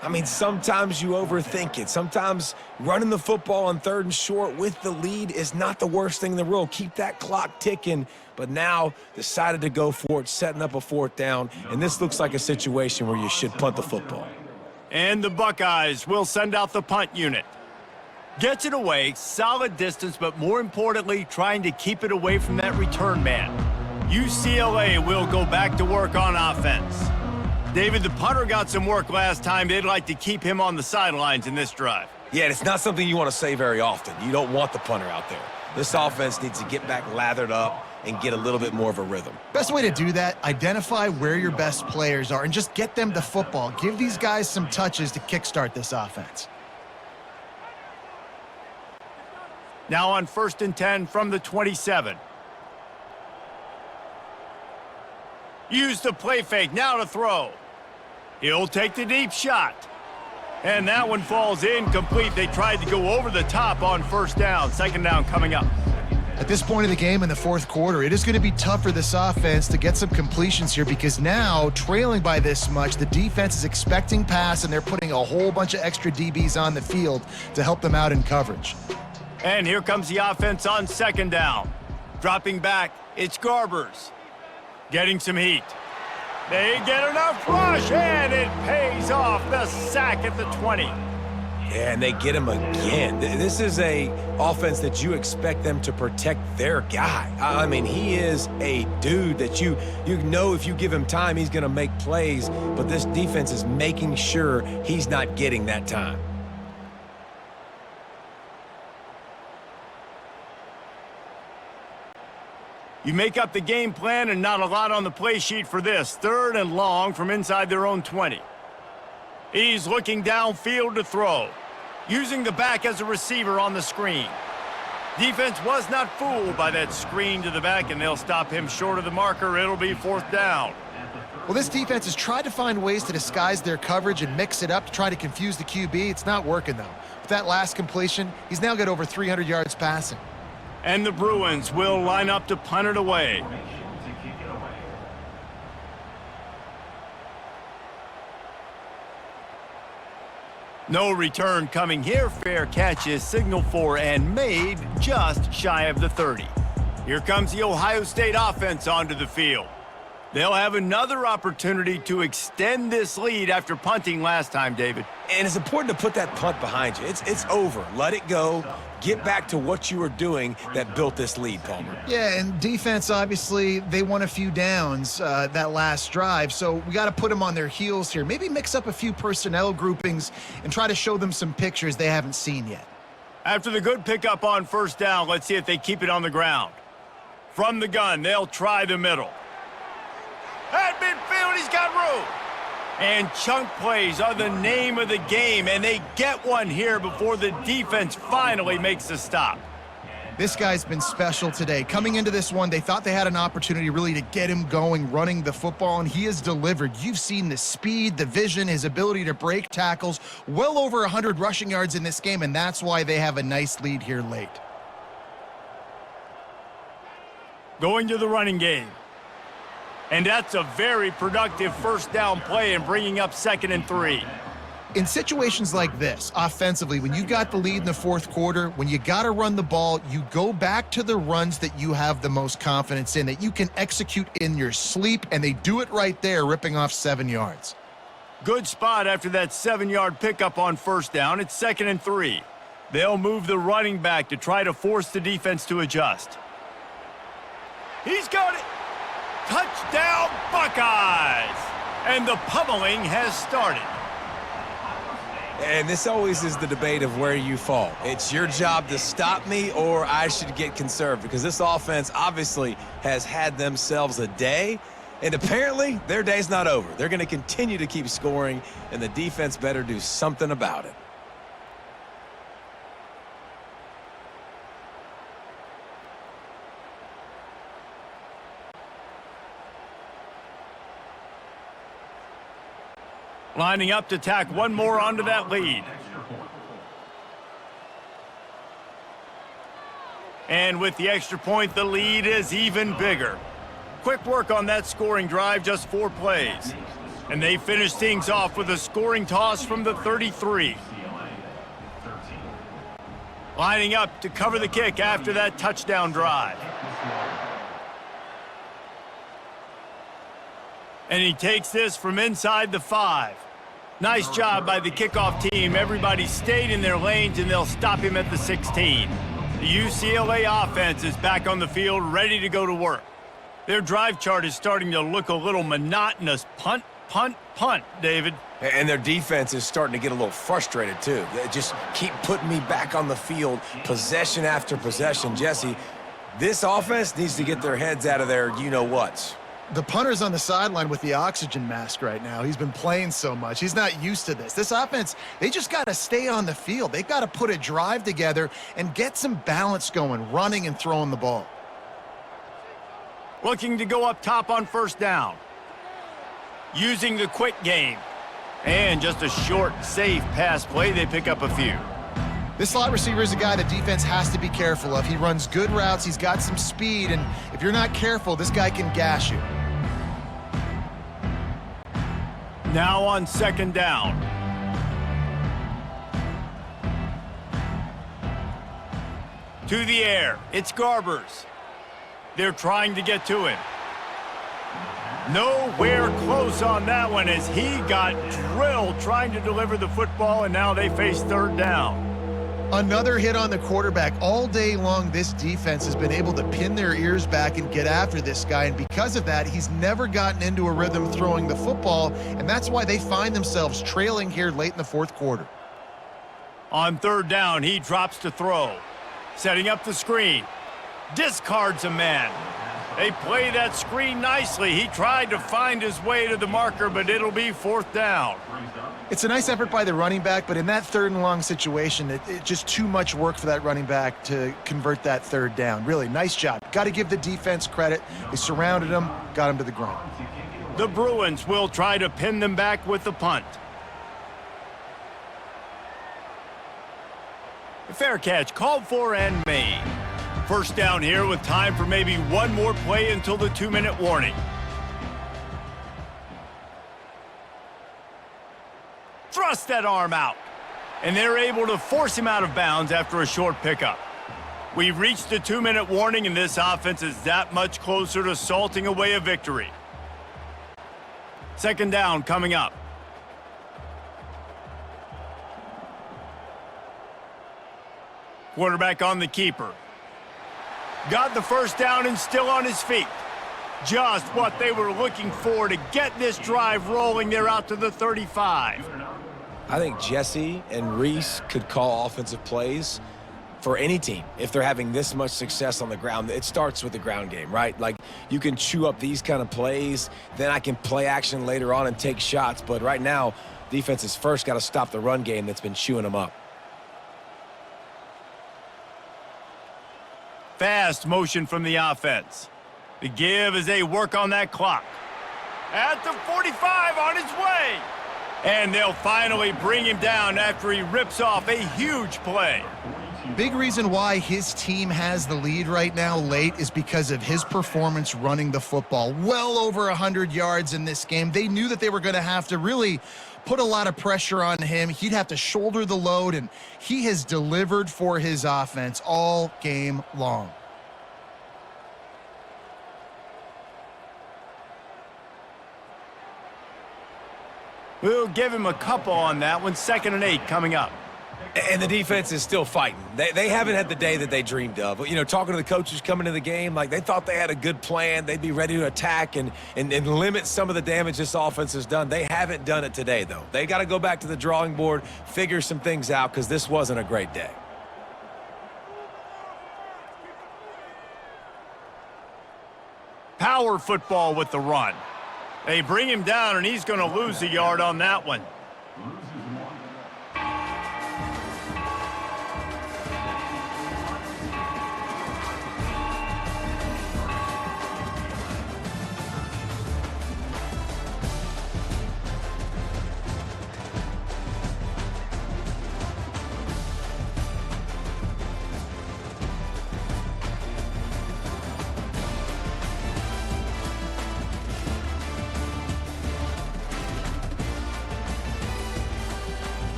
I mean, sometimes you overthink it. Sometimes running the football on 3rd and short with the lead is not the worst thing in the world. Keep that clock ticking, but now decided to go for it, setting up a 4th down, and this looks like a situation where you should punt the football. And the Buckeyes will send out the punt unit. Gets it away, solid distance, but more importantly, trying to keep it away from that return man. UCLA will go back to work on offense. David, the punter got some work last time. They'd like to keep him on the sidelines in this drive. Yeah, it's not something you want to say very often. You don't want the punter out there. This offense needs to get back lathered up and get a little bit more of a rhythm. Best way to do that, identify where your best players are and just get them the football. Give these guys some touches to kickstart this offense. Now on 1st and 10 from the 27. Use the play fake, now to throw. He'll take the deep shot. And that one falls incomplete. They tried to go over the top on 1st down. 2nd down coming up. At this point of the game in the 4th quarter, it is going to be tough for this offense to get some completions here because now, trailing by this much, the defense is expecting pass and they're putting a whole bunch of extra DBs on the field to help them out in coverage. And here comes the offense on 2nd down. Dropping back, it's Garbers. Getting some heat. They get enough rush, and it pays off. The sack at the 20. Yeah, and they get him again. This is a offense that you expect them to protect their guy. I mean, he is a dude that you know if you give him time, he's going to make plays, but this defense is making sure he's not getting that time. You make up the game plan and not a lot on the play sheet for this. 3rd and long from inside their own 20. He's looking downfield to throw, using the back as a receiver on the screen. Defense was not fooled by that screen to the back, and they'll stop him short of the marker. It'll be 4th down. Well, this defense has tried to find ways to disguise their coverage and mix it up to try to confuse the QB. It's not working, though. With that last completion, he's now got over 300 yards passing. And the Bruins will line up to punt it away. No return coming here. Fair catch is signaled for and made just shy of the 30. Here comes the Ohio State offense onto the field. They'll have another opportunity to extend this lead after punting last time, David. And it's important to put that punt behind you. It's over. Let it go. Get back to what you were doing that built this lead, Palmer. Yeah, and defense, obviously, they won a few downs that last drive, so we got to put them on their heels here. Maybe mix up a few personnel groupings and try to show them some pictures they haven't seen yet. After the good pickup on 1st down, let's see if they keep it on the ground. From the gun, they'll try the middle. At midfield, he's got room. And chunk plays are the name of the game, and they get one here before the defense finally makes the stop. This guy's been special today. Coming into this one, they thought they had an opportunity really to get him going, running the football, and he has delivered. You've seen the speed, the vision, his ability to break tackles, well over 100 rushing yards in this game, and that's why they have a nice lead here late. Going to the running game. And that's a very productive 1st down play and bringing up 2nd and 3. In situations like this, offensively, when you got the lead in the 4th quarter, when you got to run the ball, you go back to the runs that you have the most confidence in, that you can execute in your sleep, and they do it right there, ripping off 7 yards. Good spot after that 7-yard pickup on 1st down. It's 2nd and 3. They'll move the running back to try to force the defense to adjust. He's got it. Touchdown, Buckeyes! And the pummeling has started. And this always is the debate of where you fall. It's your job to stop me, or I should get conserved, because this offense obviously has had themselves a day, and apparently their day's not over. They're going to continue to keep scoring, and the defense better do something about it. Lining up to tack one more onto that lead. And with the extra point, the lead is even bigger. Quick work on that scoring drive, just 4 plays. And they finish things off with a scoring toss from the 33. Lining up to cover the kick after that touchdown drive. And he takes this from inside the 5. Nice job by the kickoff team. Everybody stayed in their lanes, and they'll stop him at the 16. The UCLA offense is back on the field, ready to go to work. Their drive chart is starting to look a little monotonous. Punt, punt, punt, David. And their defense is starting to get a little frustrated, too. They just keep putting me back on the field, possession after possession. Jesse, this offense needs to get their heads out of their you-know-whats. The punter's on the sideline with the oxygen mask right now. He's been playing so much. He's not used to this. This offense, they just got to stay on the field. They've got to put a drive together and get some balance going, running and throwing the ball. Looking to go up top on 1st down. Using the quick game. And just a short, safe pass play. They pick up a few. This slot receiver is a guy the defense has to be careful of. He runs good routes. He's got some speed, and if you're not careful, this guy can gash you. Now on 2nd down. To the air. It's Garbers. They're trying to get to him. Nowhere close on that one as he got drilled trying to deliver the football, and now they face 3rd down. Another hit on the quarterback. All day long, this defense has been able to pin their ears back and get after this guy, and because of that, he's never gotten into a rhythm throwing the football, and that's why they find themselves trailing here late in the 4th quarter. On 3rd down, he drops to throw. Setting up the screen. Discards a man. They play that screen nicely. He tried to find his way to the marker, but it'll be 4th down. It's a nice effort by the running back, but in that 3rd and long situation, it's just too much work for that running back to convert that 3rd down. Really, nice job. Got to give the defense credit. They surrounded him, got him to the ground. The Bruins will try to pin them back with the punt. A fair catch called for and made. 1st down here with time for maybe one more play until the 2-minute warning. Thrust that arm out. And they're able to force him out of bounds after a short pickup. We've reached the 2-minute warning, and this offense is that much closer to salting away a victory. 2nd down coming up. Quarterback on the keeper. Got the 1st down and still on his feet. Just what they were looking for to get this drive rolling. They're out to the 35. I think Jesse and Reese could call offensive plays for any team if they're having this much success on the ground. It starts with the ground game, right? Like, you can chew up these kind of plays, then I can play action later on and take shots. But right now, defense has first got to stop the run game that's been chewing them up. Fast motion from the offense. The give as they work on that clock. At the 45 on his way. And they'll finally bring him down after he rips off a huge play. Big reason why his team has the lead right now late is because of his performance running the football. Well over 100 yards in this game. They knew that they were going to have to really put a lot of pressure on him. He'd have to shoulder the load, and he has delivered for his offense all game long. We'll give him a couple on that one. 2nd and 8 coming up. And the defense is still fighting. They haven't had the day that they dreamed of. You know, talking to the coaches coming into the game, like, they thought they had a good plan. They'd be ready to attack and limit some of the damage this offense has done. They haven't done it today, though. They got to go back to the drawing board, figure some things out, because this wasn't a great day. Power football with the run. They bring him down, and he's going to lose a yard on that one.